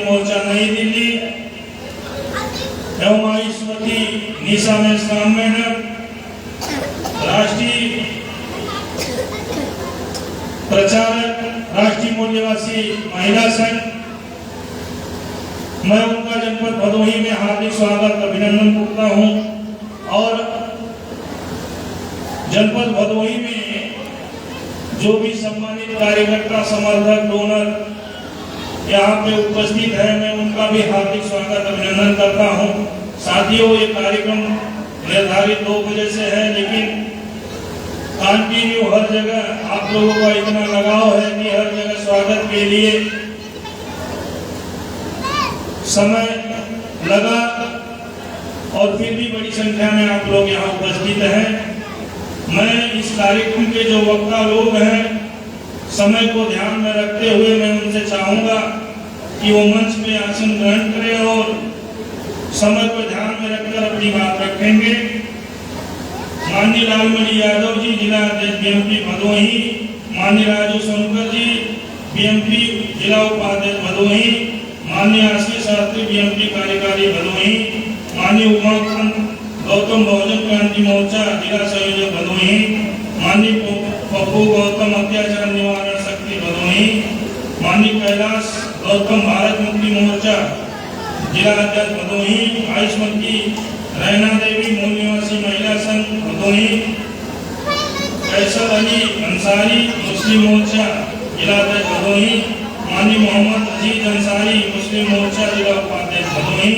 मोर्चा नई दिल्ली एवं आयुष्मती निशा मेश्राम मैडम, राष्ट्रीय प्रचारक राष्ट्रीय मूल्यवासी महिला संघ, मैं उनका जनपद भदोही में हार्दिक स्वागत अभिनंदन करता हूं। और जनपद भदोही में जो भी सम्मानित कार्यकर्ता, समर्थक, डोनर यहाँ पे उपस्थित है, मैं उनका भी हार्दिक स्वागत अभिनंदन करता हूँ। साथियों, ये कार्यक्रम निर्धारित 2 बजे से है, लेकिन कंटिन्यू हर जगह आप लोगों का इतना लगाव है कि हर जगह स्वागत के लिए समय लगा और फिर भी बड़ी संख्या में आप लोग यहाँ उपस्थित हैं। मैं इस कार्यक्रम के जो वक्ता लोग हैं, समय को ध्यान में रखते हुए मैं उनसे चाहूंगा कि वो मंच पे आसन ग्रहण करें और समय को ध्यान में रखकर अपनी बात रखेंगे। माननीय लालमणि यादव जी, जिला अध्यक्ष बीएमपी भदोही, माननीय राजू सोनकर जी, बीएमपी जिला उपाध्यक्ष भदोही, माननीय आशीष शास्त्री, बीएमपी कार्यकारी भदोही, माननीय उमाकांत गौतम, बहुजन क्रांति मोर्चा जिला संयोजक भदोही, माननीय पप्पू गौतम, अत्याचार निवारण शक्ति भदोही, माननीय कैलाश गौतम, भारत मुक्ति मोर्चा जिला अध्यक्ष भदोही, आयुष्मती रैना देवी, मूल निवासी महिला संघ भदोही, कैसर अली अंसारी, मुस्लिम मोर्चा जिला अध्यक्ष भदोही, माननीय मोहम्मद अजीज अंसारी, मुस्लिम मोर्चा जिला उपाध्यक्ष भदोही,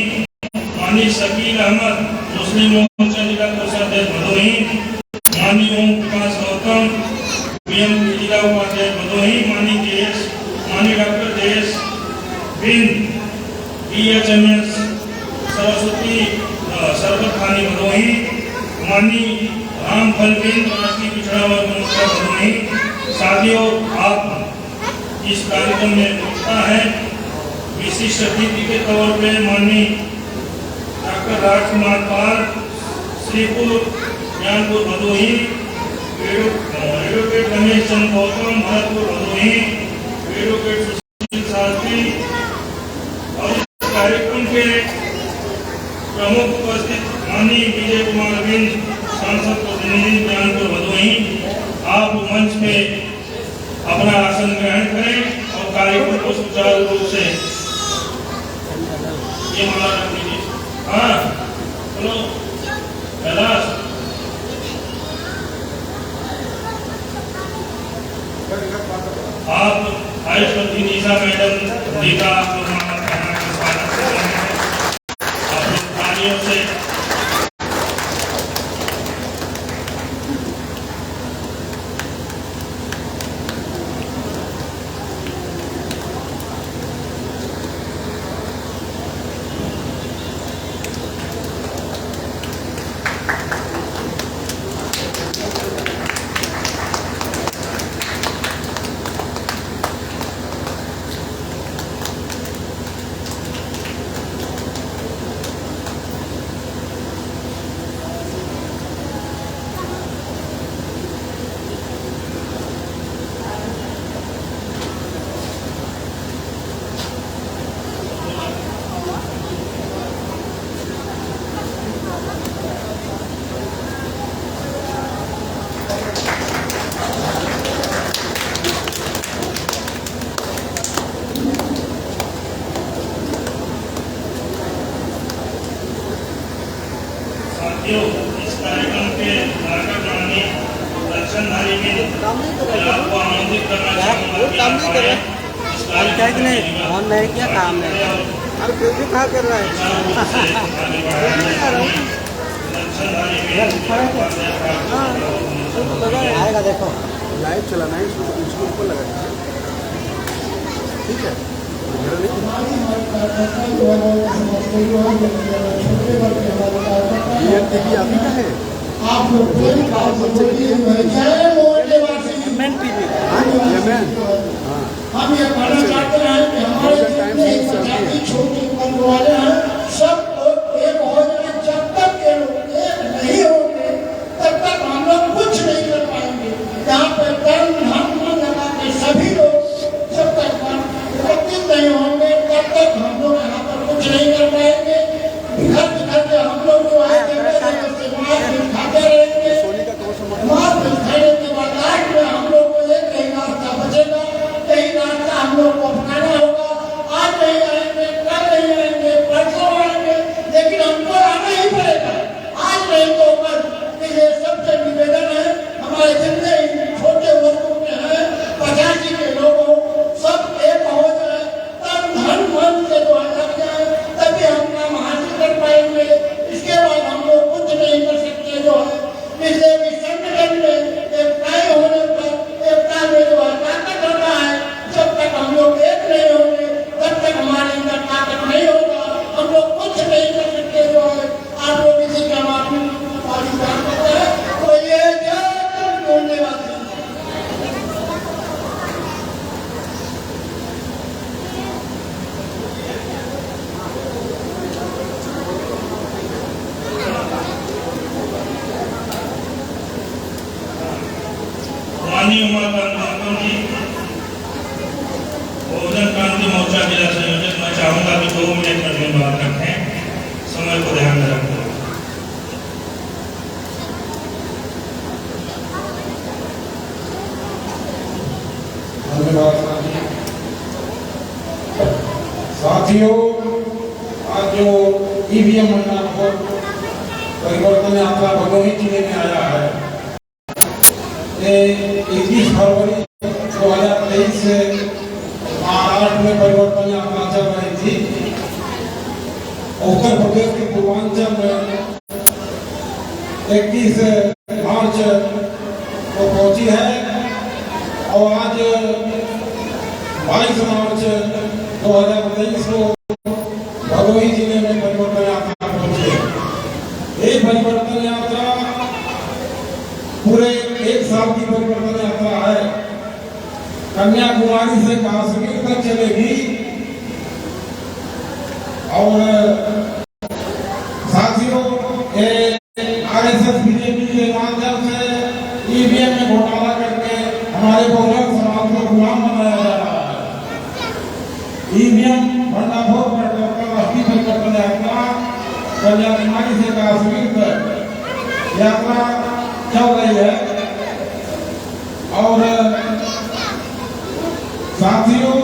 माननीय शकील अहमद, मुस्लिम मोर्चा जिला कोषाध्यक्ष भदोही, माननीय ओम प्रकाश गौतम, बीएमपी जिला उपाध्यक्ष भदोही, माननीय डॉक्टर देश बिंद, बीएचएमएस सरस्वती सरबत खानी भदोही, माननीय रामफल बिंद, राष्ट्रीय पिछड़ा वर्ग मोर्चा भदोही। साथियों, आप इस कार्यक्रम में मुख्ता है। विशिष्ट अतिथि के तौर पे माननीय डॉक्टर राजकुमार पाल, श्रीपुर ज्ञानपुर भदोही, एडवोकेट रमेश चंद्र गौतम, भरतपुर भदोही, एडवोकेट सुशील शास्त्री। और इस कार्यक्रम के प्रमुख उपस्थित माननीय विजय कुमार बिंद, सांसद प्रतिनिधि ज्ञानपुर भदोही। आप मंच पे अपना आसन ग्रहण करें और कार्यक्रम को सुचारू रूप से ये माला रख दीजिए। हाँ, बोलो कैलाश। आप आयुष्मती निशा मैडम जी का आप लोग माला पहना के स्वागत करेंगे। आप लोग तालियों से इस कार्यक्रम के नाटक रानी दर्शनधारी में आपको आमंत्रित करना चाहूँगा। नहीं क्या काम है, अरे फिर भी कहा कर रहा है। आएगा देखो, लाइव चलाना है, इसको ऊपर लगाना है, ठीक है। अभी का है आप लोग हम ये कहना चाहते हैं कि हमारे छोटे वर्ग वाले हैं, सब लोग एक हो जाए। जब तक ये लोग एक नहीं होंगे तब तक हम लोग कुछ नहीं कर पाएंगे। यहाँ पे कर्म धर्म लगा के सभी लोग जब तक एकत्रित नहीं होंगे तब तक हम लोग दूसरा जिला संयोजक, मैं चाहूँगा कि 2 मिनट में अपनी बात रखें, समय को ध्यान में रखें। धन्यवाद साथियों, आज जो ईवीएम परिवर्तन यात्रा भदोही जिले में आया है, ये 21 फरवरी 2023 से महाराष्ट्र में परिवर्तन यात्रा चल रही थी। उत्तर प्रदेश के पूर्वांचल में 21 मार्च को पहुंची है और आज 22 मार्च 2023 को भदोही जिले में परिवर्तन यात्रा पहुंची है। ये परिवर्तन यात्रा पूरे 1 साल की परिवर्तन यात्रा है। कन्याकुमारी से कश्मीर तक चलेगी और साथियों, आरएसएस बीजेपी के माध्यम से ईवीएम में घोटाला करके हमारे बहुजन समाज को गुलाम बनाया जा रहा है। ईवीएम भंडाफोड़ परिवर्तन यात्रा कन्याकुमारी से कश्मीर तक यात्रा चल रही है और साथियों,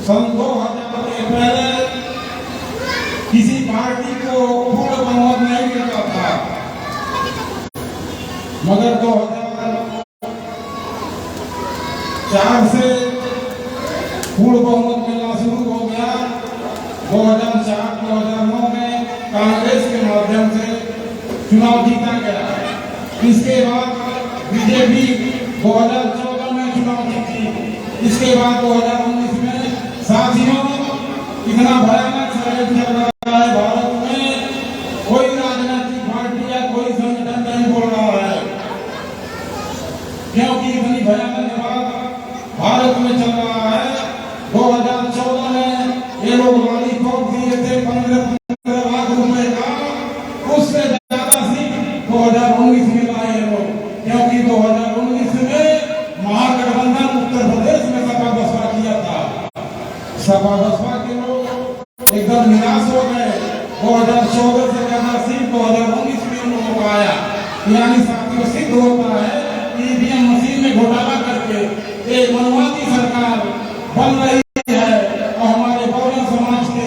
सन 2000 के पहले किसी पार्टी को पूर्ण बहुमत नहीं मिलता था, मगर 2004 से पूर्ण बहुमत मिलना शुरू हो गया। 2004-2009 में कांग्रेस के माध्यम से चुनाव जीता गया। इसके बाद बीजेपी 2014 में चुनाव जीती। इसके बाद 2019 में साथियों, इतना भयानक षड्यंत्र चल रहा है भारत में, कोई राजनीतिक पार्टी या कोई संगठन नहीं बोल रहा है, क्योंकि इतनी भयानक बात भारत में चल रहा है। 2014 में ये लोग लॉलीपॉप दिए थे 15 लाख रुपए का, उससे ज्यादा सीट 2019 में लाए ये लोग, क्योंकि 2019 में महागठबंधन उत्तर प्रदेश में सपा बसपा किया था। सपा बसपा के लोग एकदम निराश हो गए। 2014 से ज्यादा सीट 2019 में उन लोगों को आया। यानी साथियों, सिद्ध होता है ईवीएम मशीन में घोटाला करके एक मनमानी सरकार बन रही है और हमारे बहुजन समाज के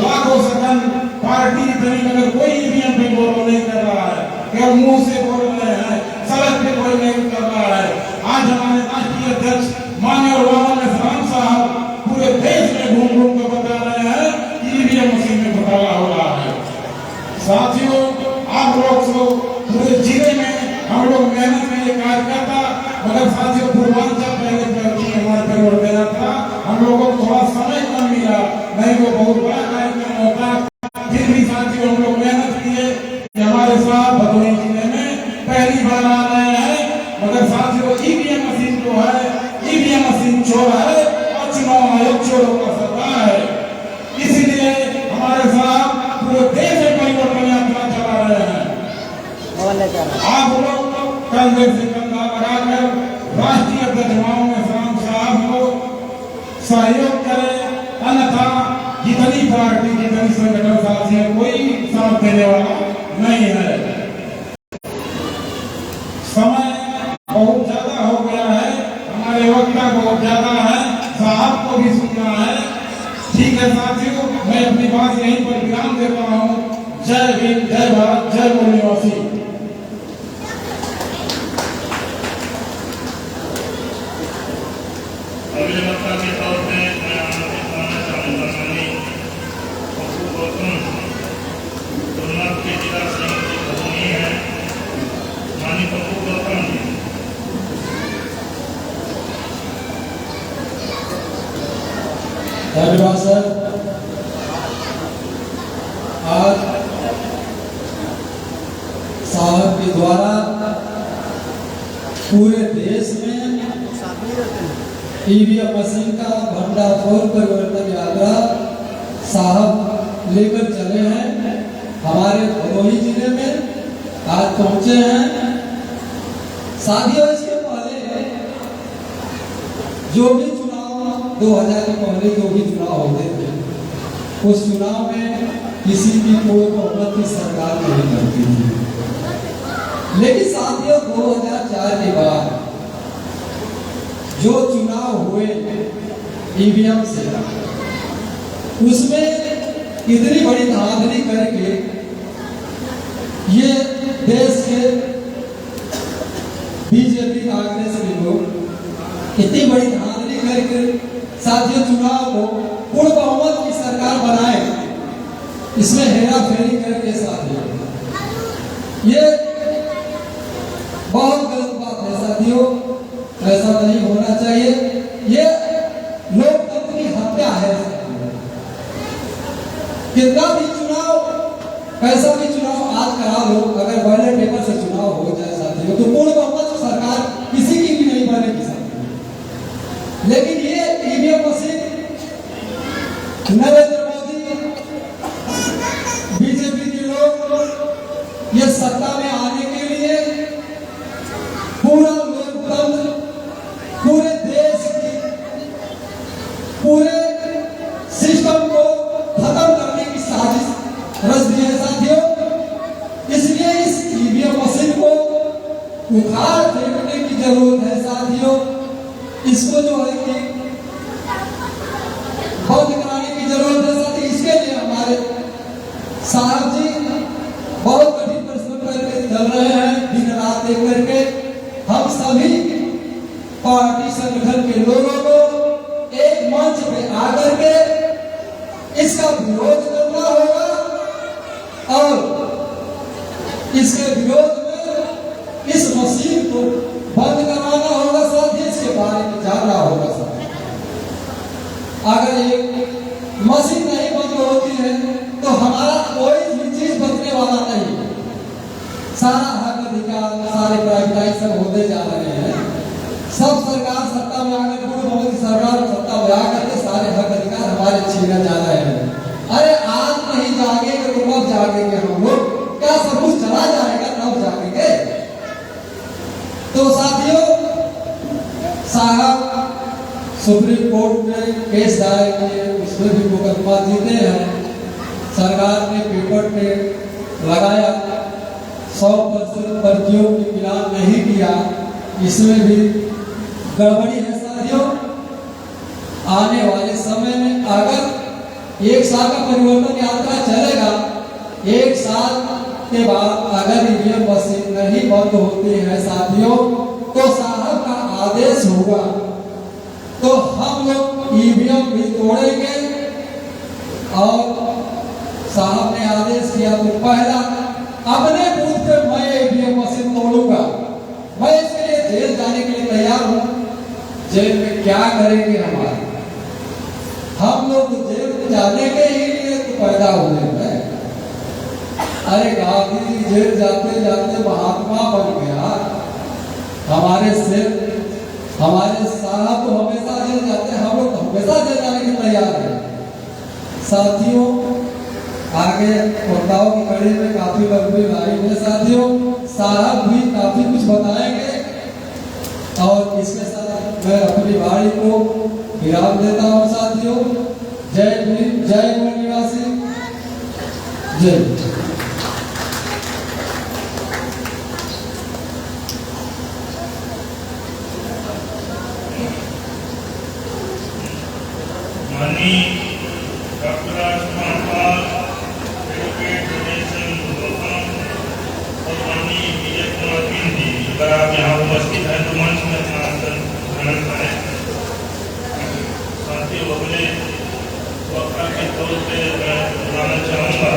लाखों सदन पार्टी इतनी, मगर कोई ईवीएम पे गौरव नहीं कर रहा है, केवल मुंह से बोल रहे हैं, सड़क पे कोई नहीं कर रहा है। आज हमारे राष्ट्रीय अध्यक्ष माननीय राम साहब पूरे देश में घूम घूम कर बता रहे हैं कि ईवीएम मशीन में घोटाला हो रहा है। साथियों, आप लोग को पूरे जिले में हम लोग मेहनत में ये कार्य करता, मगर साथियों पूर्वांचल पहले हमारे परिवर्तन यात्रा हम लोगों को थोड़ा समय कम मिला, नहीं वो बहुत बड़ा कार्यक्रम होता। फिर भी साथियों हम लोग मेहनत किए कि हमारे साथ भदोही जिले में पहली बार आ रहे हैं। मगर साथियों, ईवीएम मशीन जो है, ईवीएम मशीन चोर है और चुनाव आयोग चोरों का सरकार है। इसलिए हमारे साथ पूरे देश में परिवर्तन यात्रा चला रहे हैं। आप लोग कंधे से कंधा लगाकर राष्ट्रीय अध्यक्ष में राम साहब को सहयोग करें, अन्यथा जितनी पार्टी जितनी संगठन साथी कोई साथ देने वाला नहीं है। समय बहुत ज्यादा हो गया है, हमारे वक्ता बहुत ज्यादा है, साहब को भी सुनना है। ठीक है साथियों, मैं अपनी बात यहीं पर विराम देता हूँ। जय भीम, जय भारत, जय मूल निवासी। अभिनेता के तौर पे मैं आमंत्रित करना चाहूँगा माननीय पप्पू गौतम, सोमनाथ के जिला संयोजक भदोही है, माननीय पप्पू गौतम जी। धन्यवाद सर। आज साहब के द्वारा पूरे देश में ईवीएम मशीन का भंडाफोड़ परिवर्तन यात्रा साहब लेकर चले हैं। हमारे भदोही जिले में आज पहुंचे हैं। साथियों, इसके पहले जो भी चुनाव 2000 के पहले जो भी चुनाव होते थे उस चुनाव में किसी की कोई बहुमत की सरकार नहीं करती थी। लेकिन साथियों 2004 के बाद जो चुनाव हुए ईवीएम से, उसमें इतनी बड़ी धांधली करके ये देश के बीजेपी कांग्रेस के लोग इतनी बड़ी धांधली करके साथियों चुनाव को पूर्ण बहुमत की सरकार बनाए, इसमें हेरा फेरी करके साथियों ये बहुत गलत बात है साथियों, ऐसा नहीं होना चाहिए। ये लोकतंत्र की हत्या है। कितना भी चुनाव, कैसा भी चुनाव आज करा लो, अगर बैलेट पेपर से चुनाव हो जाए साथियों तो पूर्ण बहुमत सरकार किसी की भी नहीं बनेगी साथियों। लेकिन ये EVM machine Narendra Modi, BJP के लोग ये सत्ता में आने के लिए पूरा लोकतंत्र, पूरे देश की पूरे सिस्टम को खत्म करने की साजिश रच दी है साथियों। इसलिए इस ईवीएम मशीन को उखाड़ फेंकने की जरूरत है साथियों। इसको जो है कि बंद कराने की जरूरत है साथियों। इसके लिए हमारे साहब जी बहुत कठिन परिश्रम करके चल रहे हैं, दिन रात एक करके। हम सभी पार्टी संगठन के लोगों को एक मंच पे आकर के इसका विरोध करना होगा और इसके विरोध में इस मशीन को बंद करवाना होगा साथ ही इसके बारे में जानना होगा साथ। अगर ये मशीन नहीं बंद होती है तो हमारा कोई भी चीज बचने वाला नहीं। सारा हक अधिकार, सारे प्राइवेटाइजेशन होते जा रहे हैं। सब सरकार सत्ता में आकर पूर्ण बहुमत की सरकार सत्ता में आकर के सारे हक अधिकार हमारे छीने जा रहे हैं। अरे आज नहीं जागेंगे तो कब जागेंगे हम लोग? क्या सब कुछ चला जाएगा तब जागेंगे? तो साथियों, साहब सुप्रीम कोर्ट में केस दायर किए, उसमें भी मुकदमा जीते हैं। सरकार ने पेपर पे लगाया 100% पर्चियों की मिलान नहीं किया, इसमें भी गड़बड़ी है साथियों। आने वाले समय में अगर 1 साल का परिवर्तन यात्रा चलेगा, 1 साल के बाद अगर ईवीएम मशीन नहीं बंद होती है साथियों तो साहब का आदेश होगा तो हम लोग ईवीएम भी तोड़ेंगे। और साहब ने आदेश किया तो पहला अपने बूथ पे मैं ईवीएम मशीन तोड़ूंगा। मैं इसके लिए जेल जाने के लिए तैयार हूं। जेल में क्या करेंगे हमारे? हम लोग जेल में जाने के ही लिए तो पैदा हुए हैं। अरे गांधी जी जेल जाते जाते महात्मा बन गया। हमारे सिर, हमारे साहब तो हमेशा जेल जाते हैं, हम लोग तो हमेशा जेल जाने के तैयार हैं साथियों। आगे वक्ताओं की कड़ी में काफी लंबी लाइन है साथियों। साहब भी काफी कुछ बताएंगे और इसके साथ मैं अपनी वाणी को विराम देता हूँ साथियों। जय भीम, जय मूल निवासी, जय। माननीय डॉक्टर राजकुमार पाल, एडवोकेट रमेशन गौतम और माननीय विजय कुमार बिंदी, अगर आप यहाँ उपस्थित हैं तो मंच में अपना आसन ग्रहण करें। साथियों, अगले वक्ता के तौर पे मैं बुलाना चाहूँगा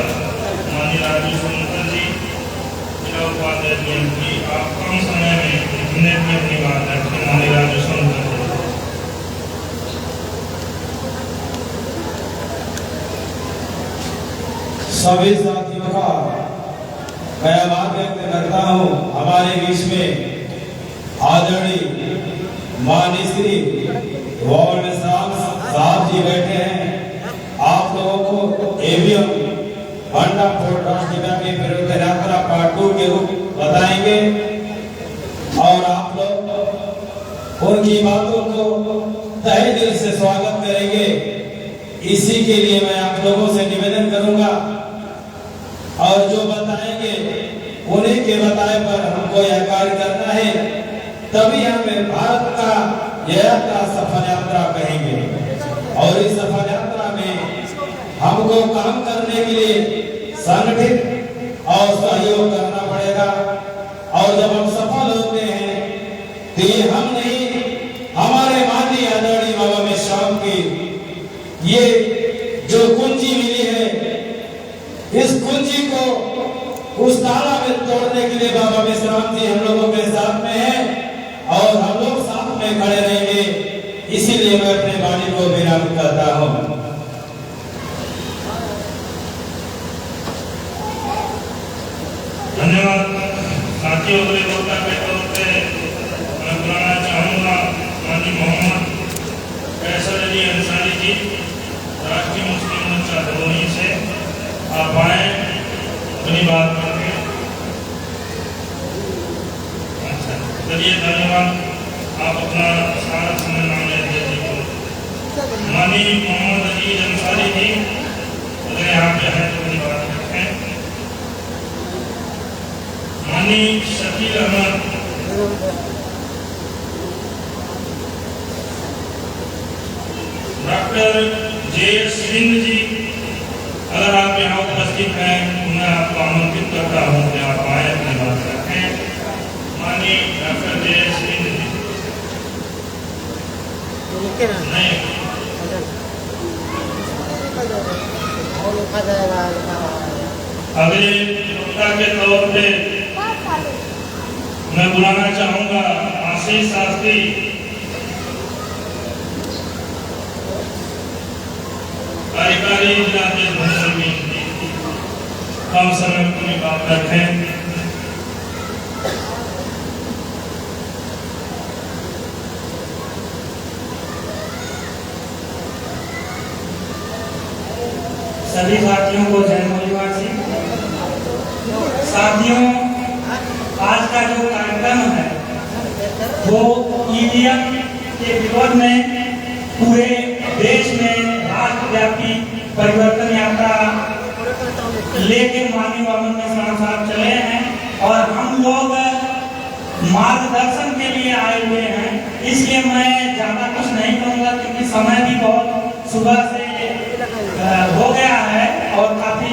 माननीय राजू शंकर जी, जिला उपाध्यक्ष की। आप कम समय में इतने भी अपनी बात रखें। माननीय राजू शंकर जी। सभी साथियों का मैं आभार व्यक्त करता हूँ। हमारे बीच में आदरणीय माननीय श्री वार्ड साहब जी बैठे हैं। आप लोगों को ईवीएम भंडाफोड़ राष्ट्रव्यापी विरोध यात्रा पार्ट 2 के रूप बताएंगे और आप लोग उनकी बातों को तहे दिल से स्वागत करेंगे, इसी के लिए मैं आप लोगों से निवेदन करूंगा। और जो बताएंगे उन्हीं के बताए पर हमको यह कार्य करना है, तभी हमें भारत का यह यात्रा सफल यात्रा कहेंगे। और इस सफल यात्रा में हमको काम करने के लिए संगठित और सहयोग करना पड़ेगा। और जब हम सफल होते हैं तो ये हम नहीं, हमारे माननीय आदरणीय बाबा मेश्राम की ये जो कुंजी मिली है, इस कुंजी को उस ताला में तोड़ने के लिए बाबा मेश्राम जी हम लोगों के साथ में हैं और हम लोग साथ में खड़े रहेंगे। इसीलिए मैं अपने वाणी को विराम करता हूँ। धन्यवाद साथियों। के वक्ता के तौर पे मैं बुलाना चाहूँगा माननीय मोहम्मद कैसर अली अंसारी जी, राष्ट्रीय मुस्लिम मोर्चा भदोही से। आप आए अपनी बात करके। अच्छा चलिए, धन्यवाद। आप अपना सारा समय नाम लेते थे। माननीय मोहम्मद अली अंसारी जी अगर यहाँ पे है तो अपनी बात रखें। माननीय शकील अहमद, डॉक्टर जे.एस. सिंह जी, अगर आप यहाँ उपस्थित हैं तो मैं आपको आमंत्रित करता हूँ कि आप आए अपनी बात रखें। माननीय डॉक्टर जे.एस. सिंह जी नहीं, अगले वक्ता के तौर पे मैं बुलाना चाहूंगा आशीष शास्त्री, कार्यकारी जिलाध्यक्ष भदोही। कम समय में अपनी बात रखें। सभी साथियों को जय मोदीवासी। साथियों, आज का जो कार्यक्रम है वो ईवीएम के विरोध में पूरे देश में राष्ट्रव्यापी परिवर्तन यात्रा लेके माननीय बाबा मेश्राम साहब चले हैं और हम लोग मार्गदर्शन के लिए आए हुए हैं। इसलिए मैं ज्यादा कुछ नहीं कहूँगा क्योंकि समय भी बहुत सुबह से हो गया है और काफी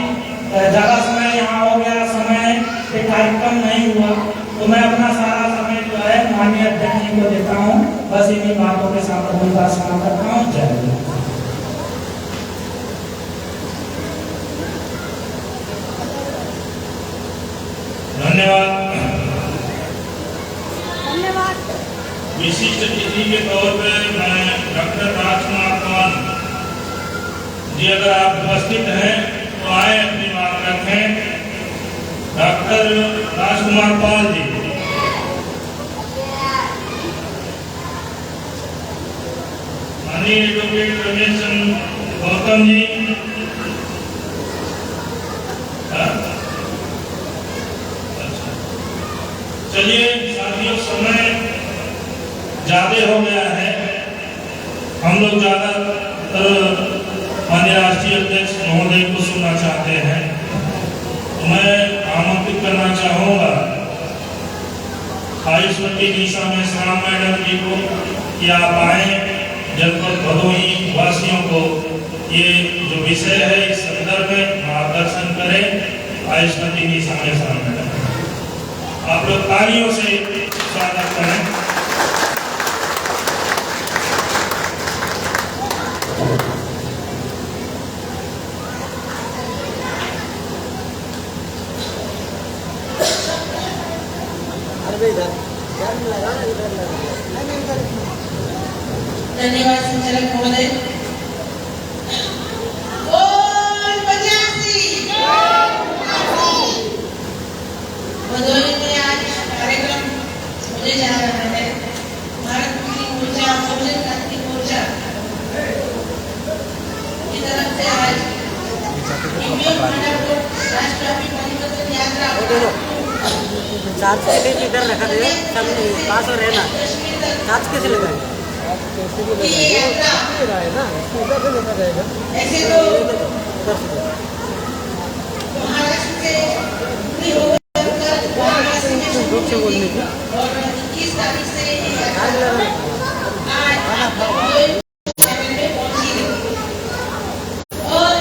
ज्यादा समय यहाँ हो गया, समय पे कार्यक्रम नहीं हुआ, तो मैं अपना सारा समय जो है माननीय अध्यक्ष जी को देता हूँ। बस इन्हीं बातों के साथ अपनी बात समाप्त करता हूँ। जय हिंद। धन्यवाद। विशिष्ट अतिथि के तौर पे मैं डॉक्टर राजकुमार पाल जी, अगर आप उपस्थित हैं तो आए अपनी बात रखें। डॉक्टर राजकुमार पाल जी, माननीय एडवोकेट रमेश चंद्र गौतम जी, चलिए साथियों, समय ज्यादा हो गया है। हम लोग ज्यादातर माननीय राष्ट्रीय अध्यक्ष महोदय को सुनना चाहते हैं, तो मैं आमंत्रित करना चाहूँगा आयुष्मती निशा मेश्राम मैडम जी को कि आप आए जनपद भदोही वासियों को ये जो विषय है इस संदर्भ में मार्गदर्शन करें। आयुष्मती निशा मेश्राम मैडम, आप लोग तालियों से स्वागत करें। धन्यवाद संचालक महोदय। भदोही में आज कार्यक्रम होने जा रहा है। भारत मुस्लिम मोर्चा, बहुजन क्रांति मोर्चा की तरफ से आज राष्ट्रव्यापी परिवर्तन यात्रा चार्ज के लिए इधर रखा दे, सब पास हो रहना चार्ज कैसे लगाए। कि ये यात्रा ऐसे तो महाराष्ट्र से पूरी हो गई, वाराणसी में शुरू हुई थी और 21 तारीख से ये यात्रा आज शहर में पहुंची है। और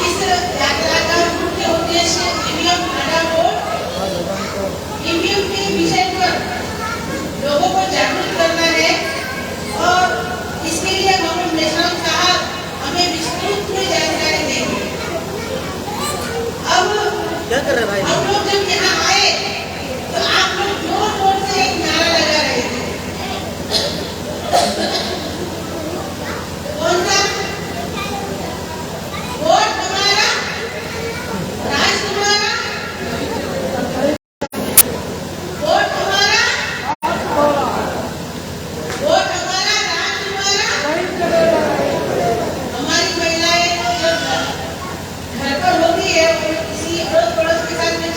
इस यात्रा का मुख्य उद्देश्य ईवीएम भाड़ा बोर्ड ईवीएम के विषय पर लोगों को जागरूक करना है और इसके लिए मोहम्मद मेहरान साहब हमें विस्तृत में जानकारी देंगे। अब क्या कर रहे भाई? हम लोग जब यहाँ आए तो आप लोग जोर जोर से एक नारा लगा रहे थे, कौन सा? वोट हमारा, राज तुम्हारा, वोट हमारा, वोट हमारा, राज तुम्हारा। हमारी महिलाएं जब घर पर होती है किसी अड़ोस पड़ोस के साथ में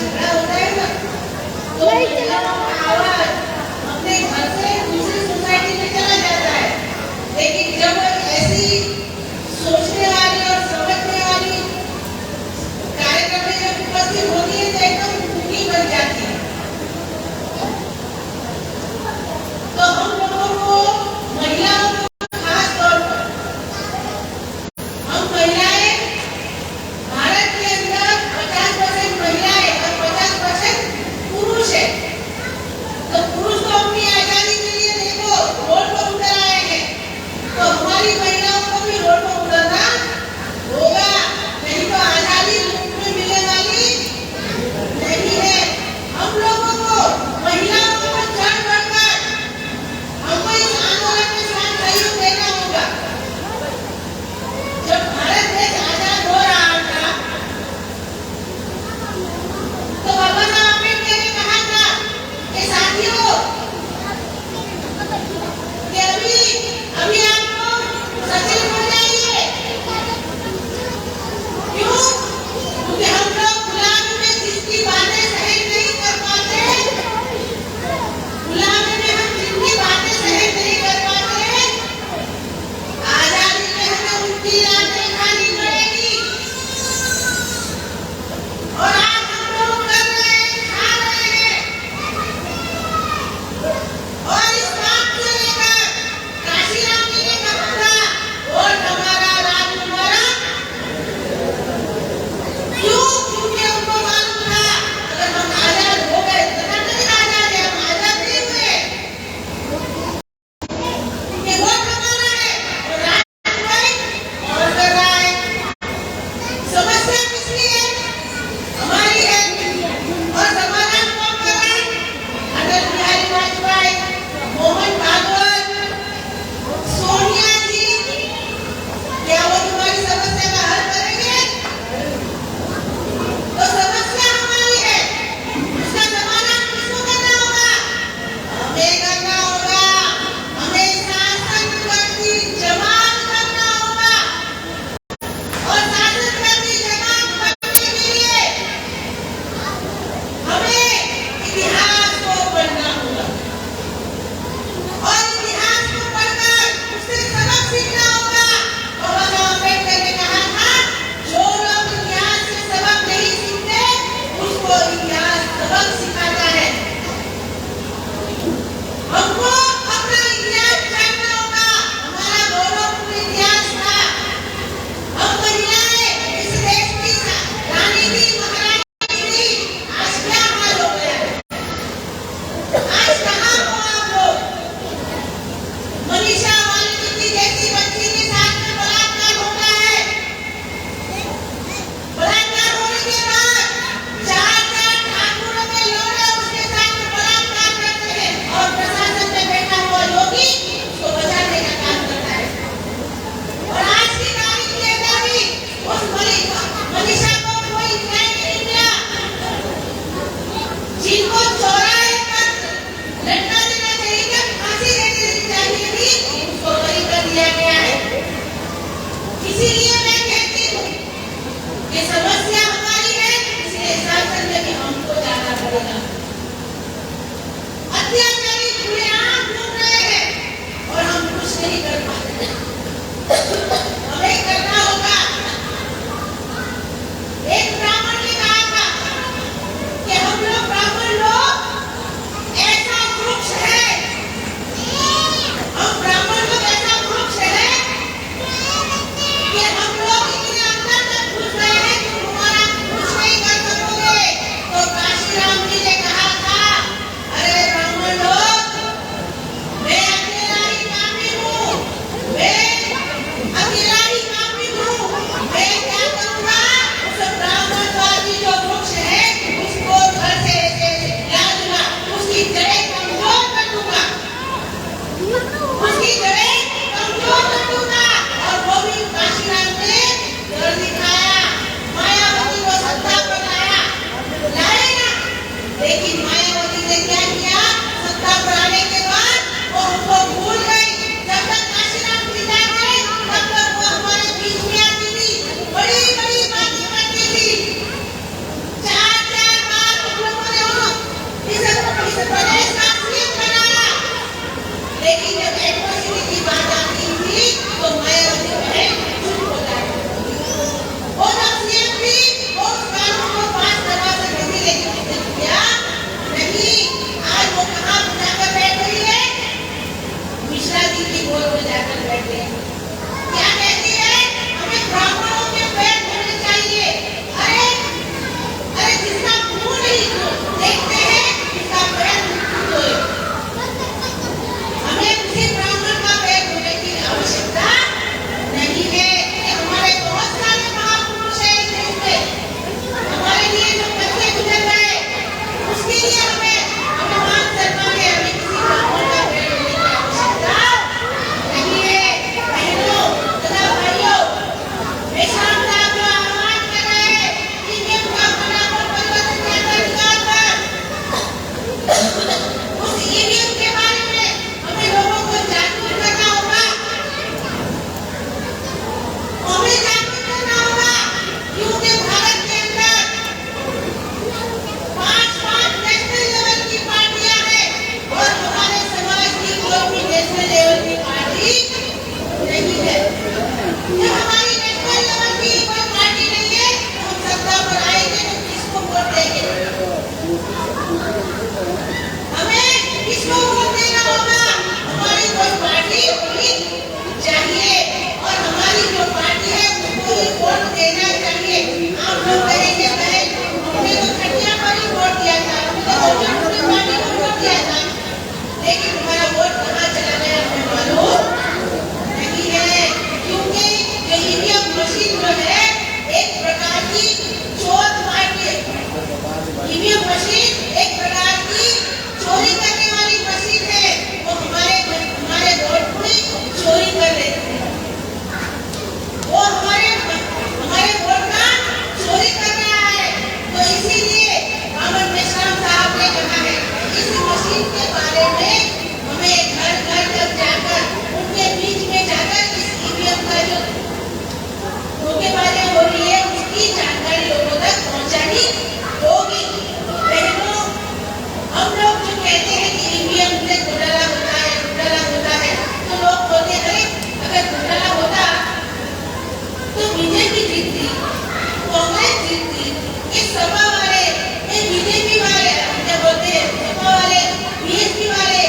सपा वाले, ये बीजेपी वाले, क्या बोलते हैं, सपा वाले, बीएसपी वाले,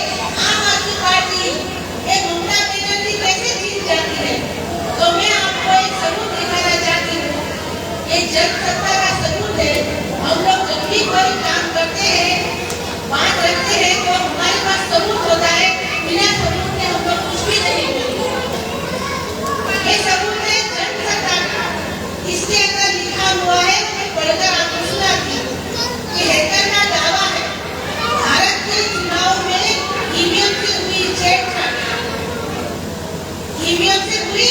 आम आदमी पार्टी, ये ममता बनर्जी कैसे जीत जाती है? तो मैं आपको एक सबूत दिखाना चाहती हूँ। ये जनसत्ता का सबूत है। हम लोग जब भी कोई काम करते हैं, बात रखते हैं, तो हमारे पास सबूत होता है। बिना सबूत के हम लोग कुछ भी नहीं बोलते। ये सबूत है जनसत्ता का। इसके अंदर लिखा हुआ है, पढ़कर आपको सुनाती हूँ कि हैकर का दावा है भारत के चुनाव में ईवीएम से हुई छेड़छाड़, ईवीएम से हुई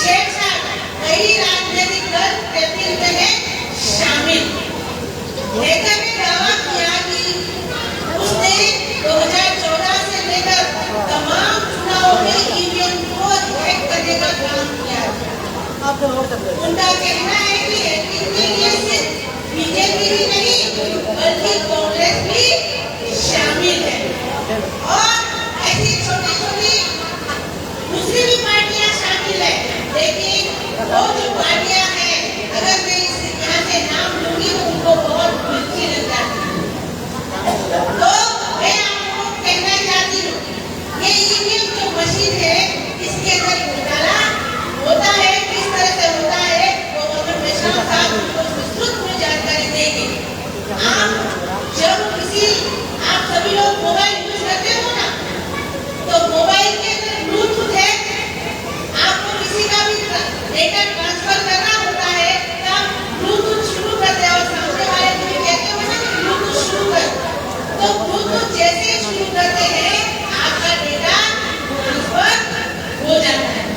छेड़छाड़, कई राजनीतिक दल प्रतिनिधि हैं शामिल। हैकर ने दावा किया कि उसने 2014 से लेकर तमाम चुनावों में ईवीएम को हैक करने का काम किया। उनका कहना है कि हैकिंग के लिए सिर्फ बीजेपी ही नहीं बल्कि कांग्रेस भी शामिल है और ऐसी छोटी-छोटी दूसरी भी पार्टियां शामिल है। लेकिन वो जो पार्टियां हैं, अगर मैं यहाँ से नाम लूंगी तो उनको बहुत मिर्ची लग जाती है। तो मैं आपको कहना चाहती हूँ, ये ईवीएम जो मशीन है, इसके अंदर घोटाला होता है, किस तरह से होता है, वो अगर मिश्रा साहब उनको विस्तृत में जानकारी देंगे। आप सभी लोग मोबाइल यूज करते हो ना, तो मोबाइल के अंदर ब्लूटूथ है। आपको किसी का भी डेटा ट्रांसफर करना होता है, तो आप ब्लूटूथ शुरू करते हो और सामने वाले को भी कहते हो ना कि ब्लूटूथ शुरू कर। तो ब्लूटूथ जैसे शुरू करते हैं, आपका डेटा ट्रांसफर हो जाता है।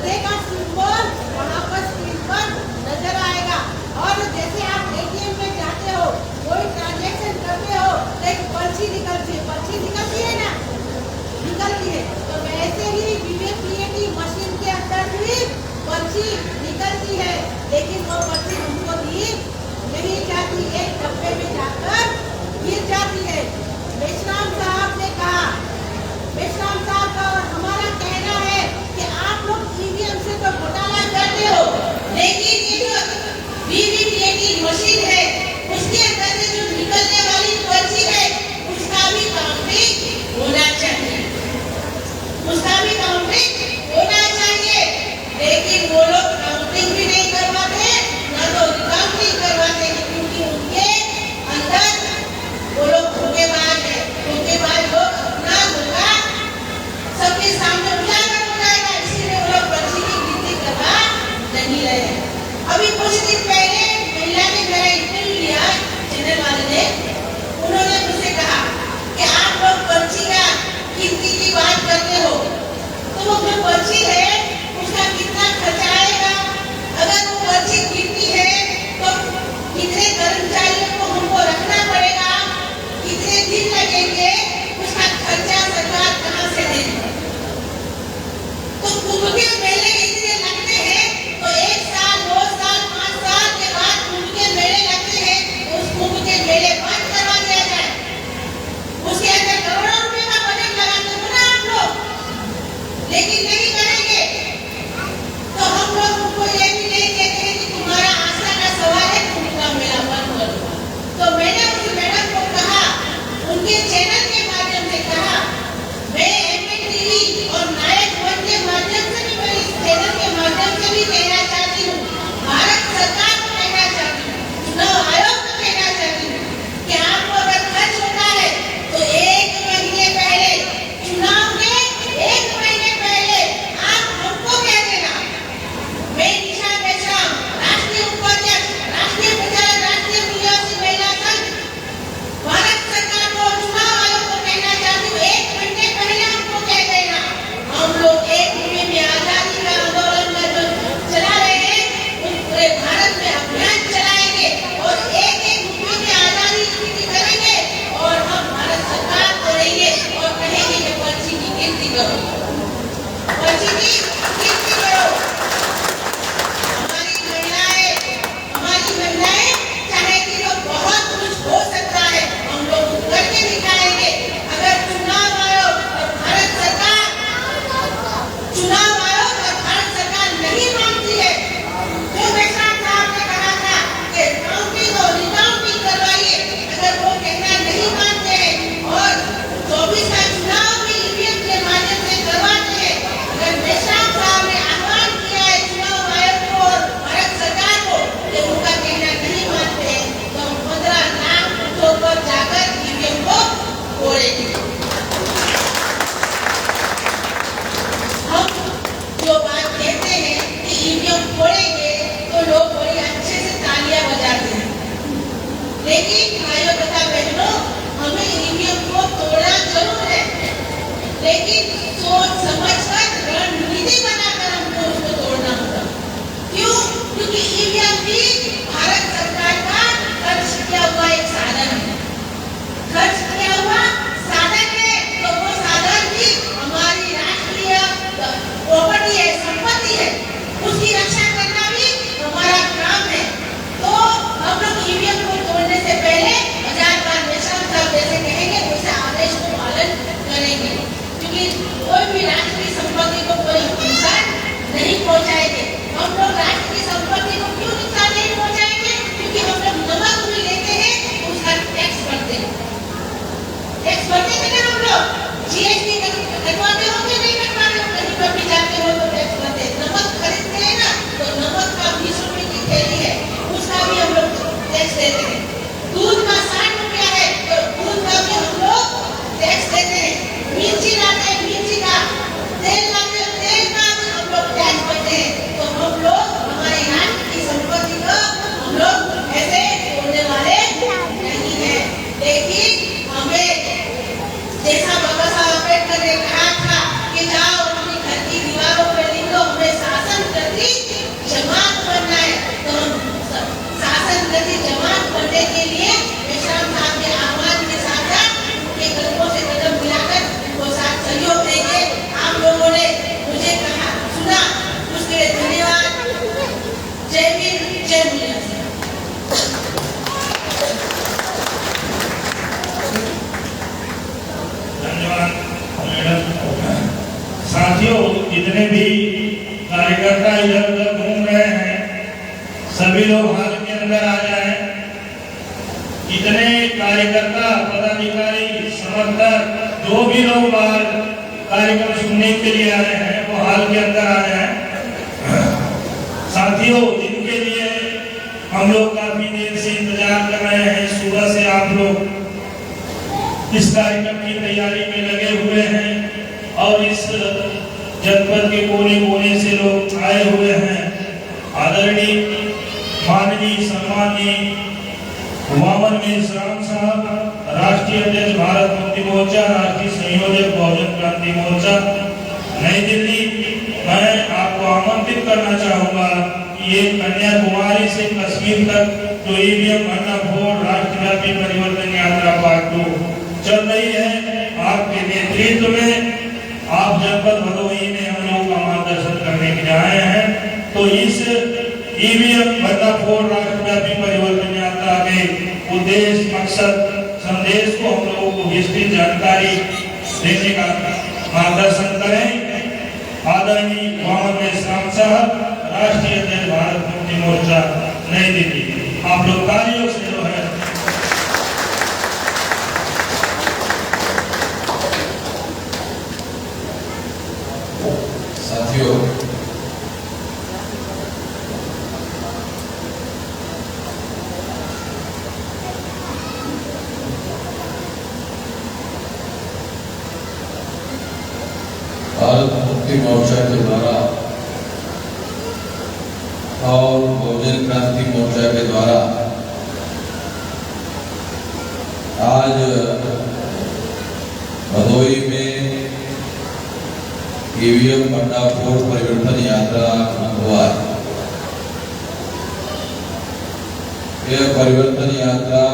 गधे का सिंबल वहाँ पर स्क्रीन पर नजर आएगा। और जैसे आप एटीएम में जाते हो, कोई ट्रांजैक्शन करते हो, तो एक पर्ची निकलती है ना, निकलती है। तो वैसे ही वीवीपीएटी मशीन के अंदर भी पर्ची निकलती है, लेकिन वो पर्ची हमको दी नहीं जाती, एक डब्बे में जाकर गिर जाती है। मेश्राम साहब ने कहा, मेश्राम साहब का और हमारा कहना है कि आप लोग ईवीएम से कार्यकर्ता इधर उधर घूम रहे हैं, सभी लोग हाल के अंदर आ जाएं। इतने कार्यकर्ता, पदाधिकारी, समर्थक, जो भी लोग बाहर कार्यक्रम सुनने के लिए आ रहे हैं वो हाल के अंदर आ जाएं। साथियों, जिनके लिए हम लोग काफी देर से इंतजार कर रहे हैं, सुबह से आप लोग इस कार्यक्रम की तैयारी में लगे हुए हैं और इस जनपद के कोने कोने से लोग आए हुए हैं। आदरणीय माननीय सम्मानीय वामन मेश्राम साहब, राष्ट्रीय अध्यक्ष भारत मुक्ति मोर्चा, राष्ट्रीय संयोजक बहुजन क्रांति मोर्चा, नई दिल्ली, मैं आपको आमंत्रित करना चाहूंगा कि ये कन्याकुमारी से कश्मीर तक जो ईवीएम भंडाफोड़ राष्ट्रव्यापी परिवर्तन यात्रा पार्ट 2 चल रही है, आपके नेतृत्व में आप जनपद भदोही में हम लोग का मार्गदर्शन करने के लिए आए हैं। तो इस ईवीएम भंडाफोड़ राष्ट्रव्यापी परिवर्तन यात्रा के उद्देश्य, मकसद, संदेश को हम लोगों को विस्तृत जानकारी देने का मार्गदर्शन करें। आदरणीय वामन मेश्राम साहब, राष्ट्रीय अध्यक्ष भारत मुक्ति मोर्चा, नई दिल्ली, आप लोग तालियों से जो है साथियों, भारत मुक्ति मोर्चा के द्वारा और बहुजन क्रांति मोर्चा के द्वारा आज भदोही में ईवीएम भंडाफोड़ परिवर्तन यात्रा हुआ है। यह परिवर्तन यात्रा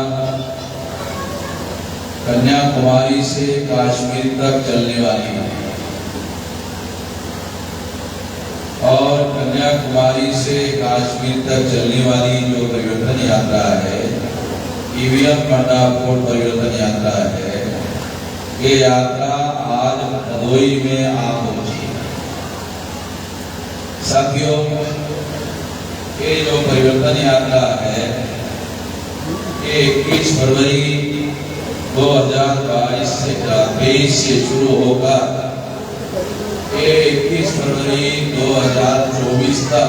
कन्याकुमारी से कश्मीर तक चलने वाली है और कन्याकुमारी से कश्मीर तक चलने वाली जो परिवर्तन यात्रा है, ईवीएम भंडाफोड़ परिवर्तन यात्रा है, ये यात्रा आज भदोही में आ पहुंची। साथियों, ये जो परिवर्तन यात्रा है, ये 21 फरवरी 2022 से शुरू होकर 21 फरवरी 2024 तक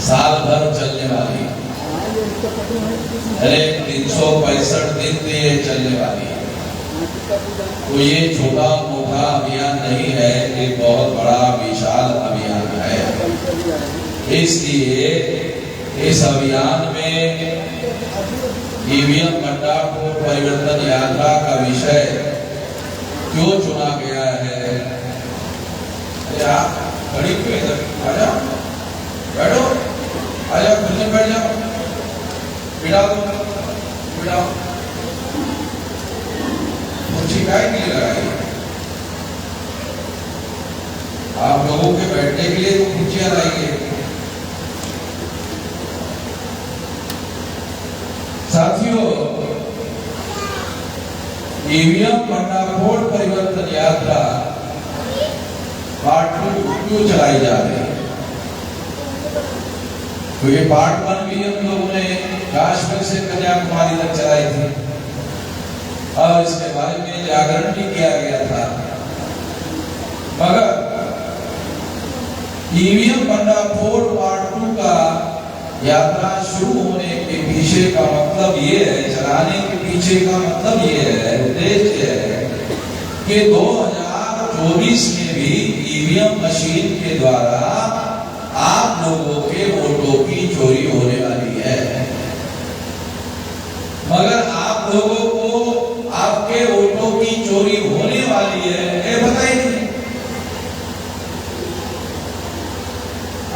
साल भर चलने वाली, अरे 365 दिन से ये चलने वाली है। तो ये छोटा मोटा अभियान नहीं है, ये बहुत बड़ा विशाल अभियान है। इसलिए इस अभियान में ईवीएम भंडाफोड़ परिवर्तन यात्रा का विषय क्यों चुना गया है? खड़ी क्यों इधर आ जाओ, बैठो, आ जाओ, खुद बैठ जाओ, बिठाओ, बिठाओ, शिकायत के लिए लगाई। आप लोगों के बैठने के लिए तो कुर्सियां लाएंगे। साथियों, ईवीएम भंडाफोड़ परिवर्तन यात्रा पार्ट 2 क्यों चलाई जा रही है? तो ये पार्ट 1 भी हम लोगों ने कश्मीर से कन्याकुमारी तक चलाई थी और इसके बारे में जागरण भी किया गया था। मगर ईवीएम भंडाफोड़ पार्ट 2 का यात्रा शुरू होने के पीछे का मतलब ये है, चलाने के पीछे का मतलब ये है, उद्देश्य है कि 2024 में भी ईवीएम मशीन के द्वारा आप लोगों के वोटों की चोरी होने वाली है। मगर आप लोगों को आपके वोटों की चोरी होने वाली है, ये बताइए।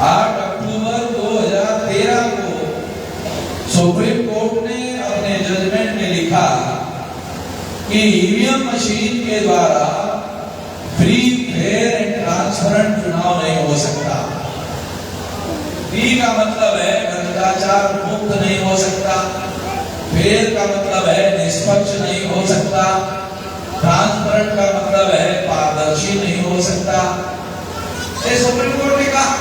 8 अक्टूबर 2013 को सुप्रीम कोर्ट ने अपने जजमेंट में लिखा कि ईवीएम मशीन के द्वारा फ्री, फेयर एंड ट्रांसपेरेंट चुनाव नहीं हो सकता। फ्री का मतलब है भ्रष्टाचार मुक्त नहीं हो सकता, फेयर का मतलब है निष्पक्ष नहीं हो सकता, ट्रांसपेरेंट का मतलब है पारदर्शी नहीं हो सकता। ये सुप्रीम कोर्ट ने कहा।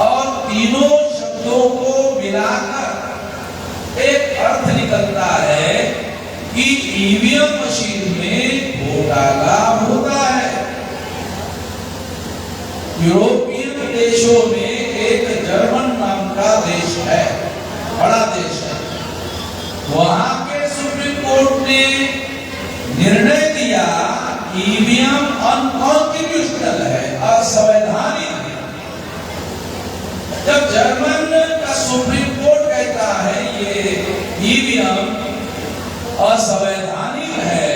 और तीनों शब्दों को मिलाकर एक अर्थ निकलता है कि ईवीएम मशीन में घोटाला होता है। यूरोपियन देशों में एक जर्मन नाम का देश है, बड़ा देश है, वहां के सुप्रीम कोर्ट ने निर्णय दिया ईवीएम अनकॉन्स्टिट्यूशनल है, असंवैधानिक है। जब जर्मन का सुप्रीम कोर्ट कहता है ये ईवीएम असंवैधानिक है,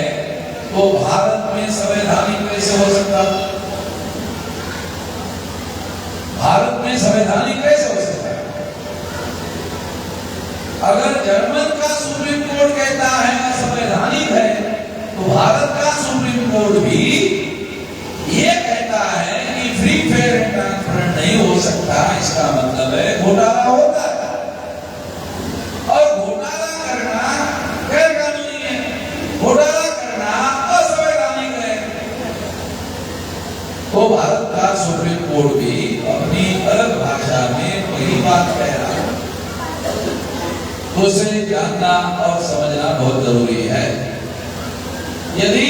तो भारत में संवैधानिक कैसे हो सकता? भारत में संवैधानिक कैसे हो सकता है? अगर जर्मन का सुप्रीम कोर्ट कहता है असंवैधानिक है, तो भारत का सुप्रीम कोर्ट भी ये कहता है कि फ्री फेयर एंड ट्रांसपेरेंट नहीं हो सकता। इसका मतलब है घोटाला होता है, और घोटाला करना गैर कानूनी है, घोटाला करना असंवैधानिक है। तो भारत का सुप्रीम कोर्ट भी अपनी अलग भाषा में वही बात कह रहा है। तो उसे जानना और समझना बहुत जरूरी है। यदि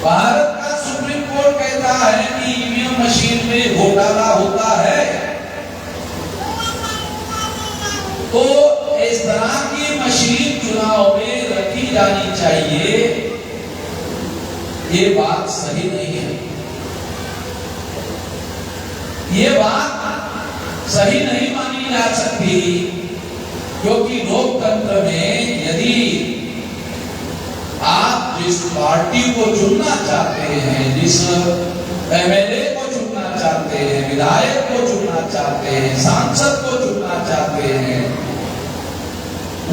भारत का सुप्रीम कोर्ट कहता है कि ईवीएम मशीन में घोटाला होता है, तो इस तरह की मशीन चुनाव में रखी जानी चाहिए, ये बात सही नहीं है। ये बात सही नहीं मानी जा सकती, क्योंकि लोकतंत्र में यदि आप जिस पार्टी को चुनना चाहते हैं, जिस एमएलए को चुनना चाहते हैं, विधायक को चुनना चाहते हैं, सांसद को चुनना चाहते हैं,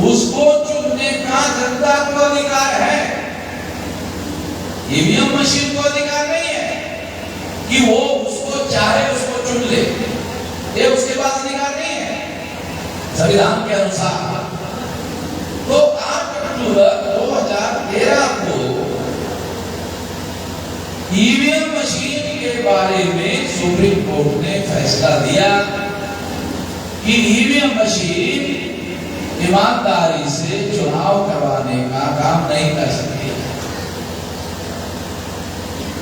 उसको चुनने का जनता को अधिकार है। ईवीएम मशीन को अधिकार नहीं है कि वो उसको चाहे उसको चुन ले, ये उसके पास अधिकार नहीं है संविधान के अनुसार। तो 8 अक्टूबर 2013 को ईवीएम मशीन के बारे में सुप्रीम कोर्ट ने फैसला दिया कि ईवीएम मशीन ईमानदारी से चुनाव करवाने का काम नहीं कर सकती।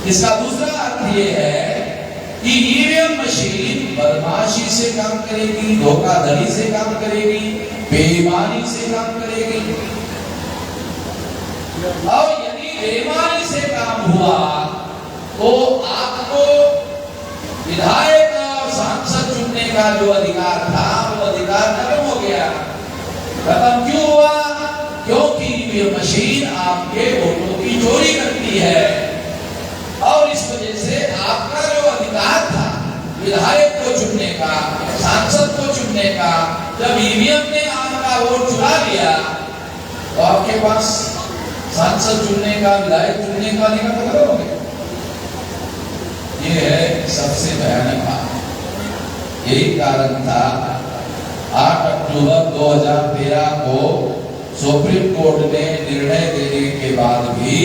इसका दूसरा अर्थ यह है कि ईवीएम मशीन बदमाशी से काम करेगी, धोखाधड़ी से काम करेगी, बेईमानी से काम करेगी। और यदि बेईमानी से काम हुआ तो आपको विधायक और सांसद चुनने का जो अधिकार था, वो अधिकार खत्म हो गया। खत्म क्यों हुआ? क्योंकि ईवीएम मशीन आपके वोटों की चोरी करती है, और इस वजह से आपका जो अधिकार था विधायक को चुनने का, सांसद को चुनने का, जब ईवीएम ने आपका वोट चुरा लिया, तो आपके पास सांसद चुनने का, विधायक चुनने का अधिकार खत्म हो गया। ये है सबसे भयानक बात। यही कारण था 8 अक्टूबर 2013 को सुप्रीम कोर्ट ने निर्णय देने के बाद भी,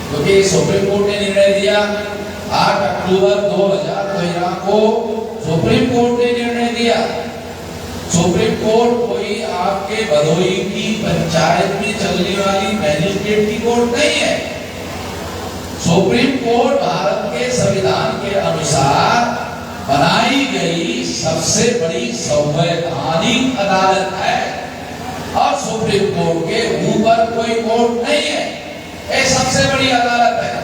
क्योंकि सुप्रीम कोर्ट ने निर्णय दिया 8 अक्टूबर 2013 को सुप्रीम कोर्ट ने निर्णय दिया। सुप्रीम कोर्ट कोई आपके भदोई की पंचायत में चलने वाली मैजिस्ट्रेट की कोर्ट नहीं है। सुप्रीम कोर्ट भारत के संविधान के अनुसार बनाई गई सबसे बड़ी संवैधानिक अदालत है, और सुप्रीम कोर्ट के ऊपर कोई कोर्ट नहीं है। ये सबसे बड़ी अदालत है,